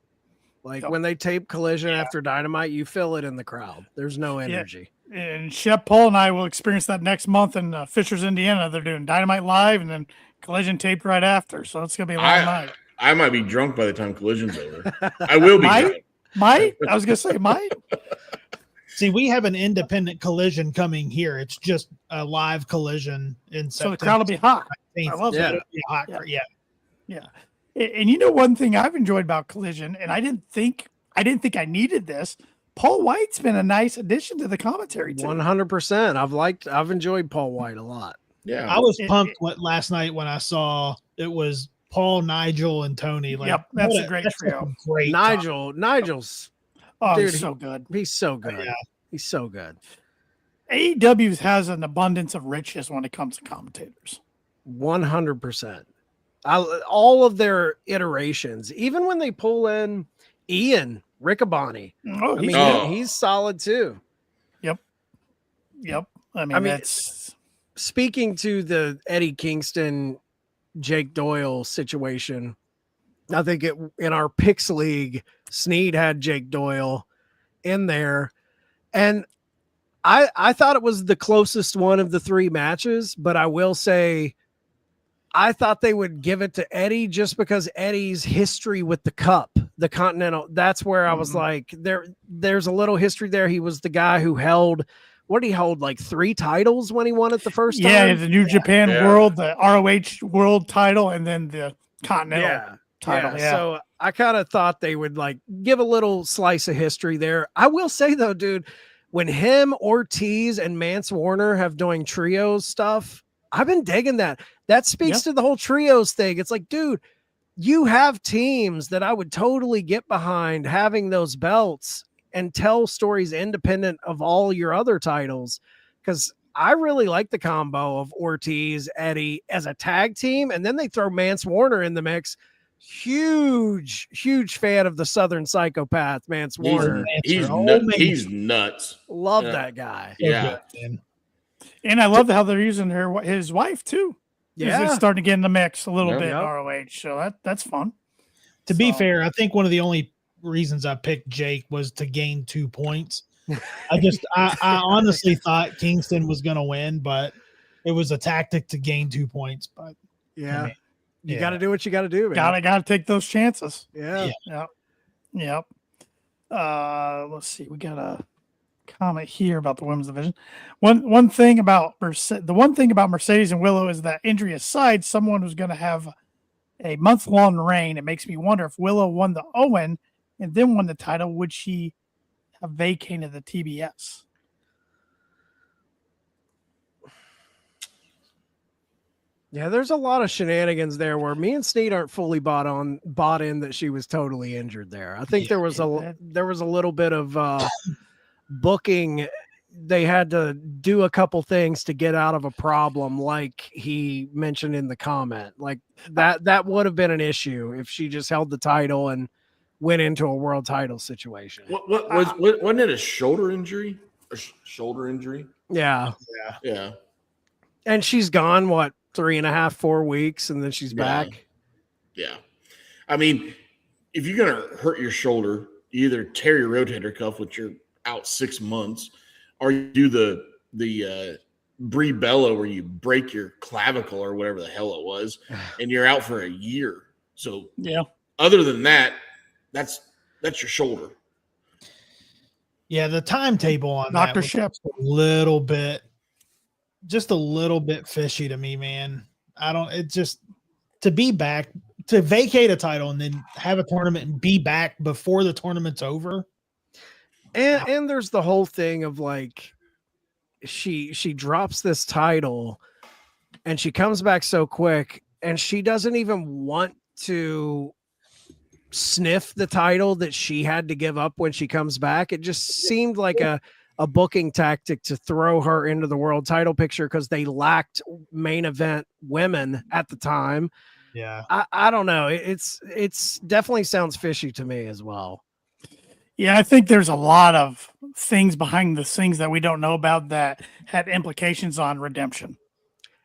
Like when they tape Collision after Dynamite, you feel it in the crowd. There's no energy. And Shep Paul and I will experience that next month in Fishers, Indiana. They're doing Dynamite live and then Collision taped right after. So it's going to be a long night. I might be drunk by the time Collision's over. I will be drunk. Might? I was going to say might. See, we have an independent Collision coming here. It's just a live Collision in so the crowd will be hot. I love that. It'll be hot. Yeah. And one thing I've enjoyed about Collision, and I didn't think I needed this. Paul White's been a nice addition to the commentary team. 100%. I've enjoyed Paul White a lot. Yeah, I was pumped last night when I saw it was Paul, Nigel, and Tony. Like, that's a great trio. Great Nigel's dude, dude, he's so good. He's so good. Yeah. He's so good. AEW has an abundance of riches when it comes to commentators. 100%. All of their iterations, even when they pull in Ian Riccaboni, he's solid too. Yep. I mean, that's speaking to the Eddie Kingston, Jake Doyle situation. I think in our Picks League, Sneed had Jake Doyle in there, and I thought it was the closest one of the three matches, but I will say I thought they would give it to Eddie just because Eddie's history with the Cup, the Continental. That's where I was like, there's a little history there. He was the guy who held, what did he hold, like 3 titles when he won it the first time? Yeah, the New Japan World, the ROH World title, and then the Continental title. Yeah. So I kind of thought they would like give a little slice of history there. I will say though, dude, when him, Ortiz, and Mance Warner have doing trios stuff, I've been digging that. That speaks to the whole trios thing. It's like, dude, you have teams that I would totally get behind having those belts and tell stories independent of all your other titles. Because I really like the combo of Ortiz, Eddie as a tag team. And then they throw Mance Warner in the mix. Huge fan of the Southern Psychopath, Mance Warner. He's nuts. Love that guy. Yeah. And I love how they're using his wife too. Yeah. It's starting to get in the mix a little Yep. bit in Yep. ROH. So that's fun. To be So- fair, I think one of the only reasons I picked Jake was to gain 2 points. I honestly thought Kingston was going to win, but it was a tactic to gain 2 points. But Yeah. I mean, You got to do what you got to do, man. Gotta take those chances. Yeah. Yep. Let's see. We got a comment here about the women's division. One thing about Mercedes and Willow is that, injury aside, someone who's going to have a month-long reign. It makes me wonder, if Willow won the Owen and then won the title, would she have vacated the TBS? Yeah, there's a lot of shenanigans there where me and Snead aren't fully bought in that she was totally injured there. I think there was a little bit of booking. They had to do a couple things to get out of a problem, like he mentioned in the comment. Like that would have been an issue if she just held the title and went into a world title situation. Wasn't it a shoulder injury? Shoulder injury? Yeah. Yeah. And she's gone, 3.5, 4 weeks, and then she's back. Yeah. I mean, if you're going to hurt your shoulder, you either tear your rotator cuff, which you're out 6 months, or you do the Brie Bella where you break your clavicle or whatever the hell it was, and you're out for a year. So Yeah. other than that, that's your shoulder. yeah, the timetable on Dr. that was Shep. just a little bit fishy to me, man. To be back, to vacate a title and then have a tournament and be back before the tournament's over. And there's the whole thing of like she drops this title and she comes back so quick and she doesn't even want to sniff the title that she had to give up when she comes back. It just seemed like a booking tactic to throw her into the world title picture because they lacked main event women at the time. Yeah. I don't know. It's definitely sounds fishy to me as well. Yeah, I think there's a lot of things behind the scenes that we don't know about that had implications on Redemption.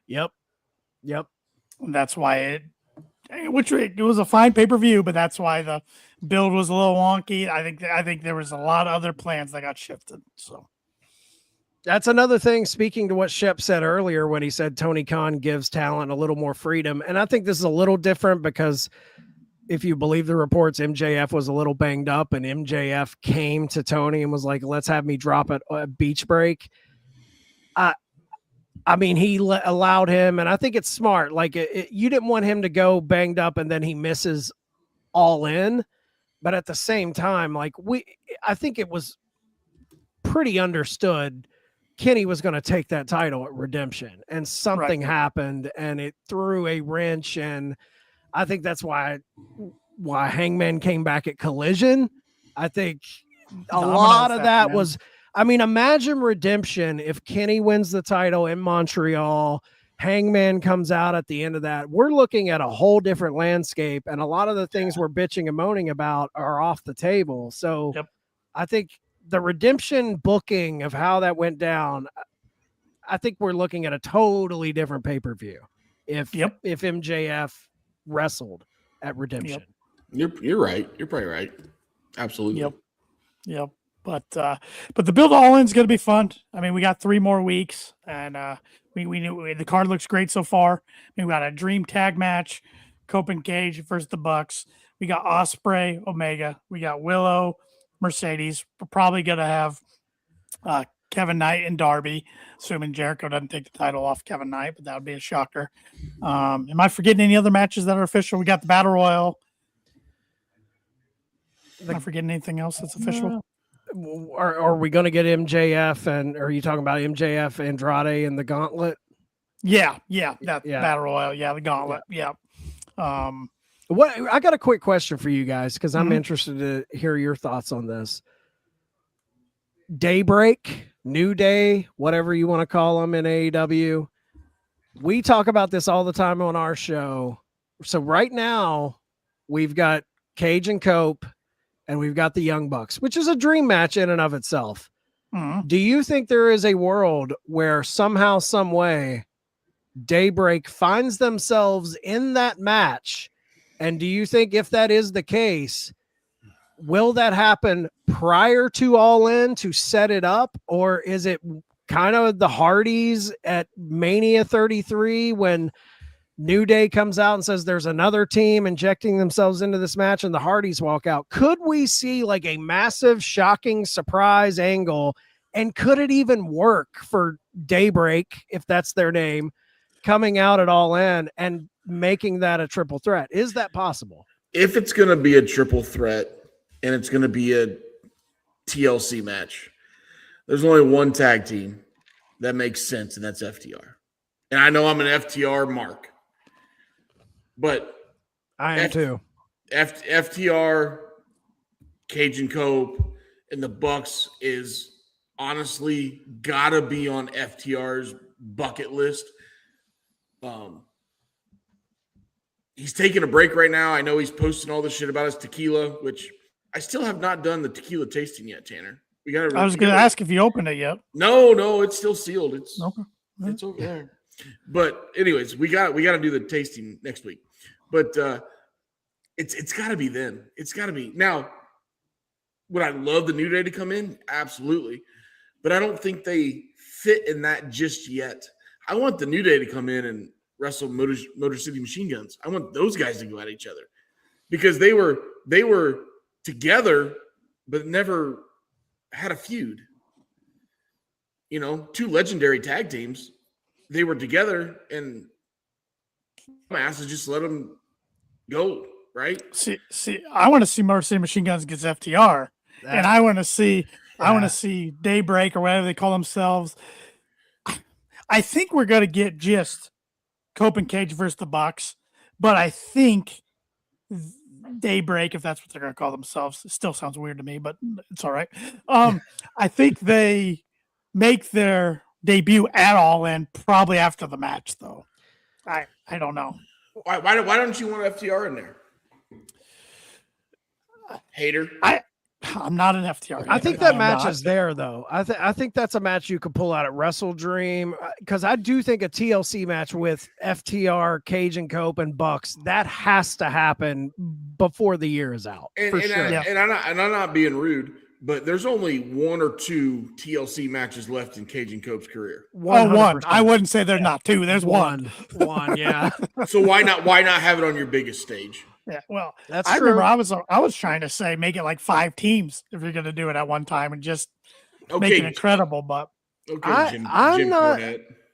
Yep. And that's why it was a fine pay-per-view, but that's why the build was a little wonky. I think there was a lot of other plans that got shifted. So that's another thing, speaking to what Shep said earlier when he said Tony Khan gives talent a little more freedom. And I think this is a little different because if you believe the reports, MJF was a little banged up and MJF came to Tony and was like, let's have me drop it a beach break. I mean, he allowed him, and I think it's smart. Like you didn't want him to go banged up and then he misses All In. But at the same time, like I think it was pretty understood Kenny was going to take that title at Redemption, and something happened and it threw a wrench. And I think that's why Hangman came back at Collision. I think a lot of that was, I mean, imagine Redemption if Kenny wins the title in Montreal, Hangman comes out at the end of that. We're looking at a whole different landscape, and a lot of the things we're bitching and moaning about are off the table. So I think the Redemption booking of how that went down, I think we're looking at a totally different pay-per-view if MJF wrestled at Redemption. You're right. You're probably right. Absolutely. Yep. But the build all in is going to be fun. I mean, we got 3 more weeks, and we knew the card looks great so far. I mean, we got a dream tag match, KOP and Cage versus the Bucks. We got Ospreay, Omega. We got Willow, Mercedes. We're probably going to have Kevin Knight and Darby, assuming Jericho doesn't take the title off Kevin Knight, but that would be a shocker. Am I forgetting any other matches that are official? We got the Battle Royal. Am I forgetting anything else that's official? Are we going to get MJF, and are you talking about MJF, Andrade, and the Gauntlet? Yeah, Battle Royal, the Gauntlet, What I got a quick question for you guys because I'm interested to hear your thoughts on this. Daybreak, New Day, whatever you want to call them in AEW. We talk about this all the time on our show. So right now we've got Cage and KOP, and we've got the Young Bucks, which is a dream match in and of itself. Mhm. Do you think there is a world where somehow, some way, Daybreak finds themselves in that match? And do you think if that is the case, will that happen prior to All In to set it up? Or is it kind of the Hardys at Mania 33 when New Day comes out and says there's another team injecting themselves into this match and the Hardys walk out? Could we see like a massive, shocking surprise angle? And could it even work for Daybreak, if that's their name, coming out at All In and making that a triple threat? Is that possible? If it's going to be a triple threat and it's going to be a TLC match, there's only one tag team that makes sense, and that's FTR. And I know I'm an FTR mark. But I am too. FTR, Cajun Cope, and the Bucks is honestly gotta be on FTR's bucket list. He's taking a break right now. I know he's posting all this shit about his tequila, which I still have not done the tequila tasting yet, Tanner. I was going to ask if you opened it yet. No, it's still sealed. It's Okay. It's over there. But anyways, we got to do the tasting next week. But it's got to be them. It's got to be. Now, would I love the New Day to come in? Absolutely. But I don't think they fit in that just yet. I want the New Day to come in and wrestle Motor City Machine Guns. I want those guys to go at each other because they were together but never had a feud. You know, two legendary tag teams. They were together and asses just let them go, right? See, I want to see Motor City Machine Guns against FTR, and I want to see Daybreak or whatever they call themselves. I think we're going to get just Cope and Cage versus the Bucks, but I think Daybreak, if that's what they're going to call themselves, it still sounds weird to me, but it's all right. I think they make their debut at All In probably after the match, though. I don't know. Why don't you want FTR in there? Hater. I'm not an FTR. I think that match is there, though. I think that's a match you could pull out at Wrestle Dream, because I do think a TLC match with FTR, Cage and Cope, and Bucks, that has to happen before the year is out. For sure. I'm not being rude, but there's only one or two TLC matches left in Cage and Cope's career. 100%. One. I wouldn't say there's not two. There's one. One, yeah. So why not have it on your biggest stage? Yeah, well, that's I true. remember I was trying to say make it like 5 teams if you're going to do it at one time and just make it incredible. But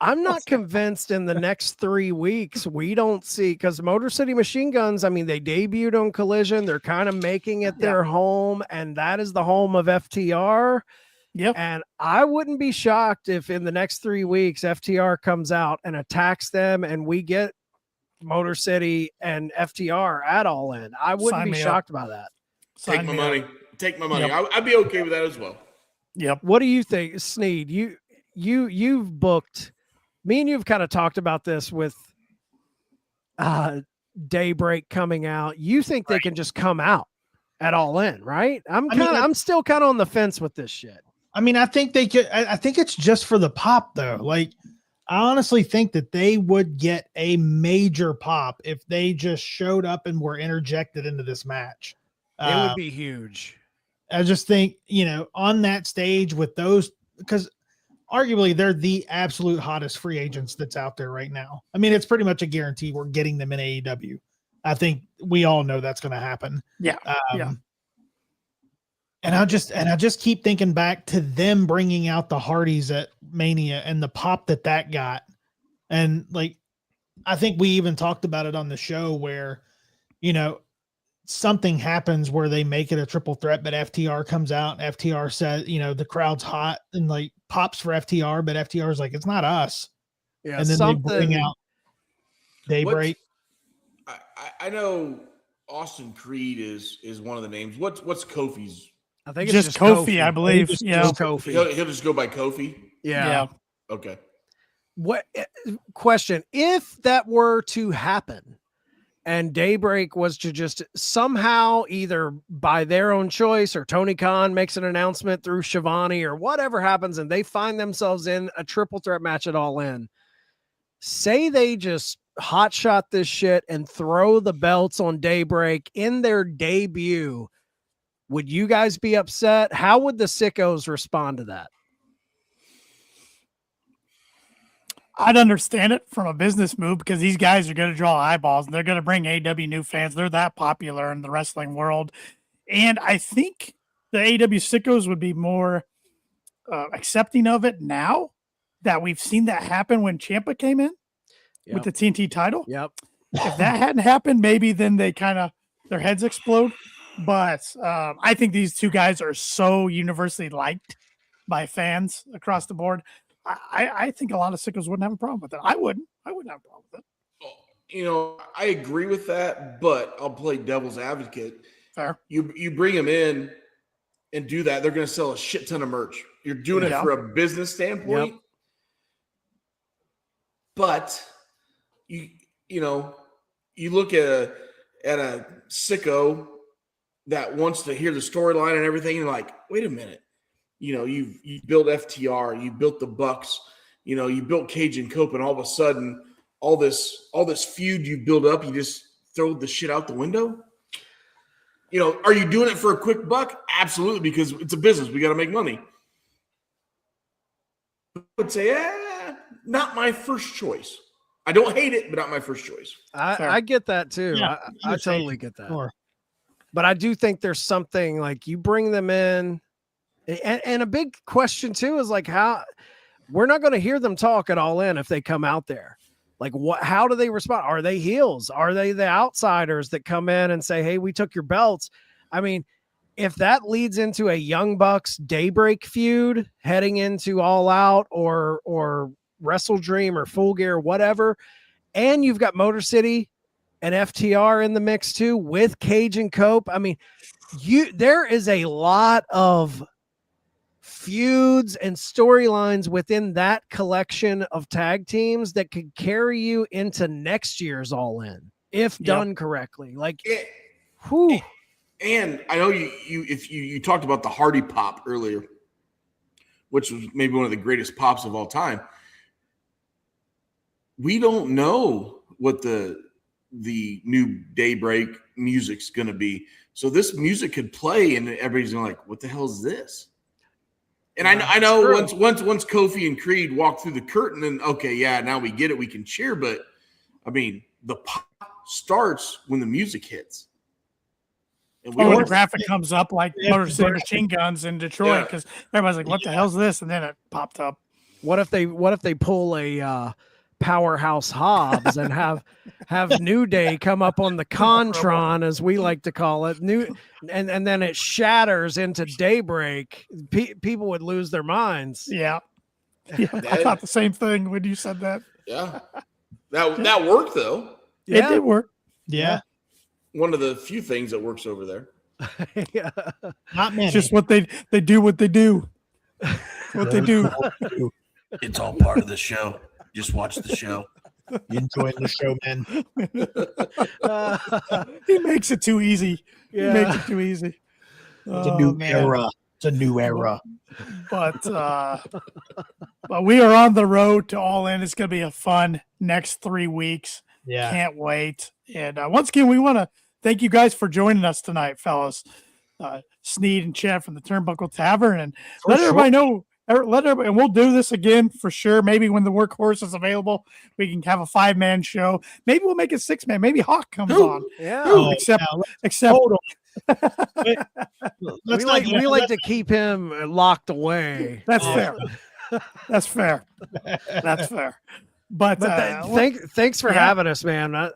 I'm not convinced in the next 3 weeks we don't see, because Motor City Machine Guns, I mean, they debuted on Collision. They're kind of making it their home, and that is the home of FTR. Yep. And I wouldn't be shocked if in the next 3 weeks FTR comes out and attacks them, and we get Motor City and FTR at All In. I wouldn't be shocked by that. Take my money. Yep. I'd be okay with that as well. Yep. What do you think, Sneed? You've booked. Me and you've kind of talked about this with Daybreak coming out. You think they can just come out at All In, right? I'm still kind of on the fence with this shit. I mean, I think they could. I think it's just for the pop, though. Like, I honestly think that they would get a major pop if they just showed up and were interjected into this match. It would be huge. I just think, on that stage with those, because arguably they're the absolute hottest free agents that's out there right now. I mean, it's pretty much a guarantee we're getting them in AEW. I think we all know that's going to happen. Yeah. And I just keep thinking back to them bringing out the Hardys at Mania and the pop that got. And like, I think we even talked about it on the show where, something happens where they make it a triple threat, but FTR comes out and FTR says, the crowd's hot and like pops for FTR, but FTR is like, it's not us. Yeah. And then they bring out Daybreak. I know Austin Creed is one of the names. What's Kofi's? I think it's just Kofi, I believe. Kofi. He'll just go by Kofi. Yeah. Okay. What question? If that were to happen, and Daybreak was to just somehow either by their own choice or Tony Khan makes an announcement through Shivani or whatever happens, and they find themselves in a triple threat match at All In. Say they just hotshot this shit and throw the belts on Daybreak in their debut. Would you guys be upset? How would the sickos respond to that? I'd understand it from a business move because these guys are going to draw eyeballs and they're going to bring AW new fans. They're that popular in the wrestling world. And I think the AW sickos would be more accepting of it now that we've seen that happen when Ciampa came in with the TNT title. Yep. If that hadn't happened, maybe then they kind of, their heads explode. But I think these two guys are so universally liked by fans across the board. I think a lot of sickos wouldn't have a problem with it. I wouldn't have a problem with it. You know, I agree with that, but I'll play devil's advocate. Fair. You bring them in and do that, they're going to sell a shit ton of merch. You're doing it for a business standpoint. Yep. But you look at a sicko that wants to hear the storyline and everything, and you're like, wait a minute. You know, you built FTR, you built the Bucks, you built Cage and Cope, and all of a sudden, all this feud you build up, you just throw the shit out the window. You know, are you doing it for a quick buck? Absolutely, because it's a business. We got to make money. I would say, not my first choice. I don't hate it, but not my first choice. I get that too. Yeah, I totally get that. Sure. But I do think there's something like you bring them in. And a big question too is like how we're not going to hear them talk at All In if they come out there. Like how do they respond? Are they heels? Are they the outsiders that come in and say, hey, we took your belts? I mean, if that leads into a Young Bucks Daybreak feud heading into All Out or Wrestle Dream or Full Gear, whatever, and you've got Motor City and FTR in the mix too with Cage and Cope. I mean, there is a lot of feuds and storylines within that collection of tag teams that could carry you into next year's All In if done correctly. Like, whew. And I know you talked about the Hardy Pop earlier, which was maybe one of the greatest pops of all time. We don't know what the new Daybreak music's going to be. So this music could play and everybody's going like, what the hell is this? And I know once Kofi and Creed walk through the curtain, and okay, yeah, now we get it, we can cheer. But I mean, the pop starts when the music hits. And when the graphic comes up like Motor City Machine Guns in Detroit, because everybody's like, "What the hell's this?" And then it popped up. What if they pull a Powerhouse Hobbs and have New Day come up on the Contron, as we like to call it, and then it shatters into Daybreak? People would lose their minds. Yeah. I thought the same thing when you said that. Yeah, that worked though. Yeah. It did work. Yeah. One of the few things that works over there. Yeah. Not many. It's just what they do what they do. What they do. It's all part of the show. Just watch the show. You enjoying the show, man? He makes it too easy. Yeah. He makes it too easy. It's a new era. It's a new era. But we are on the road to All In. It's going to be a fun next 3 weeks. Yeah. Can't wait. And once again, we want to thank you guys for joining us tonight, fellas. Sneed and Chet from the Turnbuckle Tavern. And let everybody know. And we'll do this again for sure. Maybe when the Workhorse is available, we can have a 5-man show. Maybe we'll make it 6-man. Maybe Hawk comes on. Yeah. Except we like to keep him locked away. That's fair. That's fair. That's fair. But thanks for having us, man.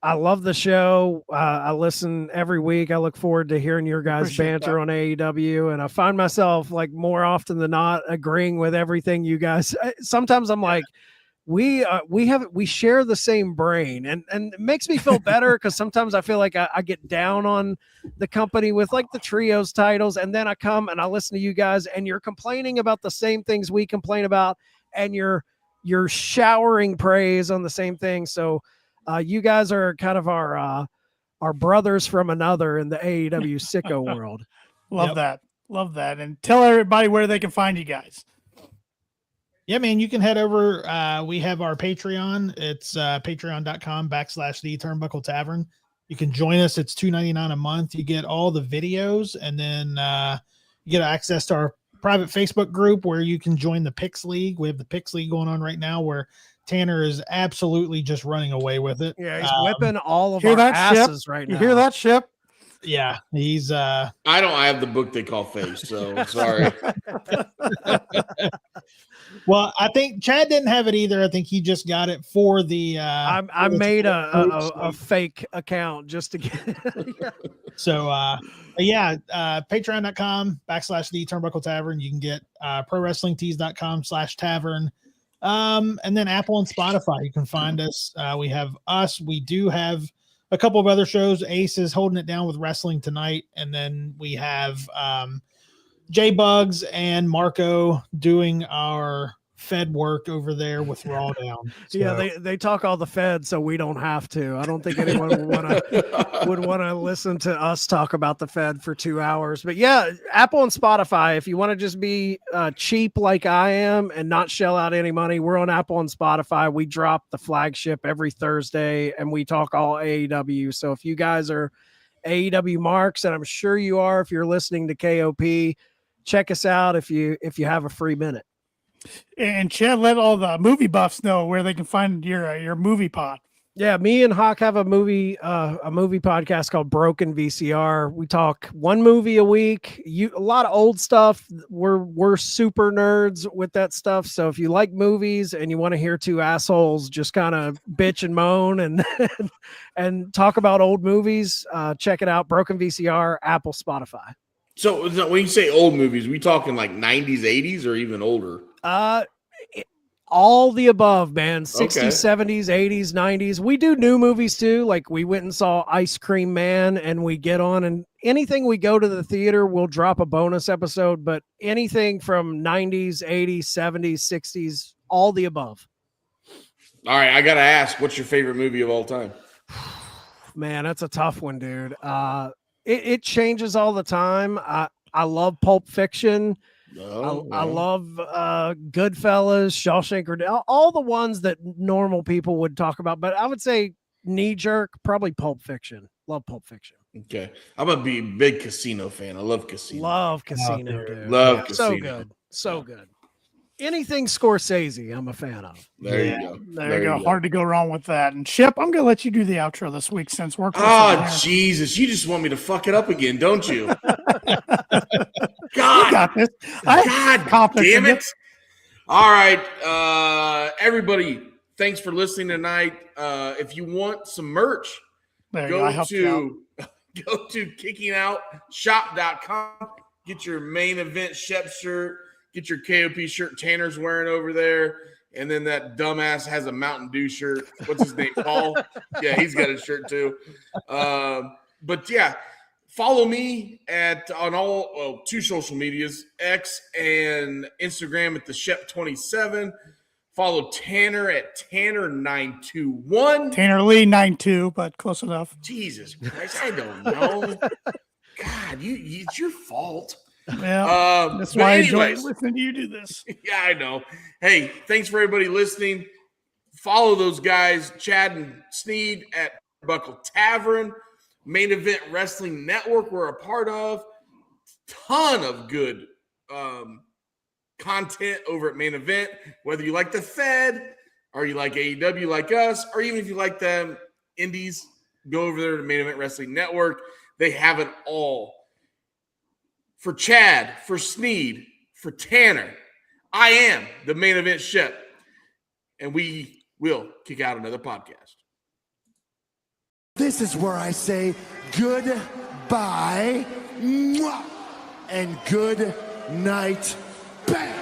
I love the show. I listen every week. I look forward to hearing your guys' banter on AEW, and I find myself like more often than not agreeing with everything you guys. Sometimes I'm like, we share the same brain, and it makes me feel better because sometimes I feel like I get down on the company with like the trios titles, and then I come and I listen to you guys, and you're complaining about the same things we complain about, and you're showering praise on the same thing. So You guys are kind of our brothers from another in the AEW sicko world. Love that. Love that. And tell everybody where they can find you guys. Yeah, man, you can head over. We have our Patreon. It's patreon.com/The Turnbuckle Tavern. You can join us. It's $2.99 a month. You get all the videos, and then you get access to our private Facebook group where you can join the Picks League. We have the Picks League going on right now where Tanner is absolutely just running away with it. Yeah, he's whipping all of Hear our that, asses Ship? right now. You hear that, Ship? Yeah, he's I don't have the book they call Face, so sorry. well, I think Chad didn't have it either. I think he just got it for the I made a fake account just to get it. So patreon.com/The Turnbuckle Tavern. You can get prowrestlingtees.com/tavern. And then Apple and Spotify, you can find us. We have us. We do have a couple of other shows. Ace is holding it down with Wrestling Tonight. And then we have J Bugs and Marco doing our Fed work over there with Raw Down. So, yeah, they talk all the Fed, so we don't have to. I don't think anyone would want to listen to us talk about the Fed for 2 hours. But yeah, Apple and Spotify. If you want to just be cheap like I am and not shell out any money, we're on Apple and Spotify. We drop the flagship every Thursday, and we talk all AEW. So if you guys are AEW marks, and I'm sure you are, if you're listening to KOP, check us out if you have a free minute. And Chad, let all the movie buffs know where they can find your movie pod. Yeah, me and Hawk have a movie podcast called Broken VCR. We talk one movie a week. A lot of old stuff. We're super nerds with that stuff. So if you like movies and you want to hear two assholes just kind of bitch and moan and and talk about old movies, check it out. Broken VCR, Apple, Spotify. So when you say old movies, we talking like 90s, 80s, or even older? All the above, man. 60s, Okay. 70s, 80s, 90s. We do new movies too. Like we went and saw Ice Cream Man, and we get on, and anything we go to the theater, we'll drop a bonus episode. But anything from 90s, 80s, 70s, 60s, all the above. All right, I gotta ask, what's your favorite movie of all time? Man, that's a tough one, dude. It changes all the time. I love Pulp Fiction. I love Goodfellas, Shawshank Redemption, all the ones that normal people would talk about. But I would say knee jerk, probably Pulp Fiction. Love Pulp Fiction. Okay, I'm a big Casino fan. I love Casino. Love Casino, dude. Love So Casino. good. Anything Scorsese, I'm a fan of. There you go. There you go. Hard to go wrong with that. And Ship, I'm going to let you do the outro this week since we're Oh, Jesus. You just want me to fuck it up again, don't you? God. You got this. God damn it. All right. Everybody, thanks for listening tonight. If you want some merch, go to kickingoutshop.com. Get your main event Shep shirt. Get your KOP shirt Tanner's wearing over there. And then that dumbass has a Mountain Dew shirt. What's his name? Paul? Yeah, he's got a shirt too. But yeah, follow me on all two social medias, X and Instagram at the Shep27. Follow Tanner at Tanner921. Tanner Lee 92, but close enough. Jesus Christ, I don't know. God, it's your fault. Yeah, that's why I enjoy listening to you do this. Yeah, I know. Hey, thanks for everybody listening. Follow those guys, Chad and Sneed at Buckle Tavern, Main Event Wrestling Network we're a part of. Ton of good content over at Main Event, whether you like the Fed or you like AEW like us, or even if you like them indies, go over there to Main Event Wrestling Network. They have it all. For Chad, for Sneed, for Tanner, I am the Main Event Shep, and we will kick out another podcast. This is where I say goodbye and good night. Bang!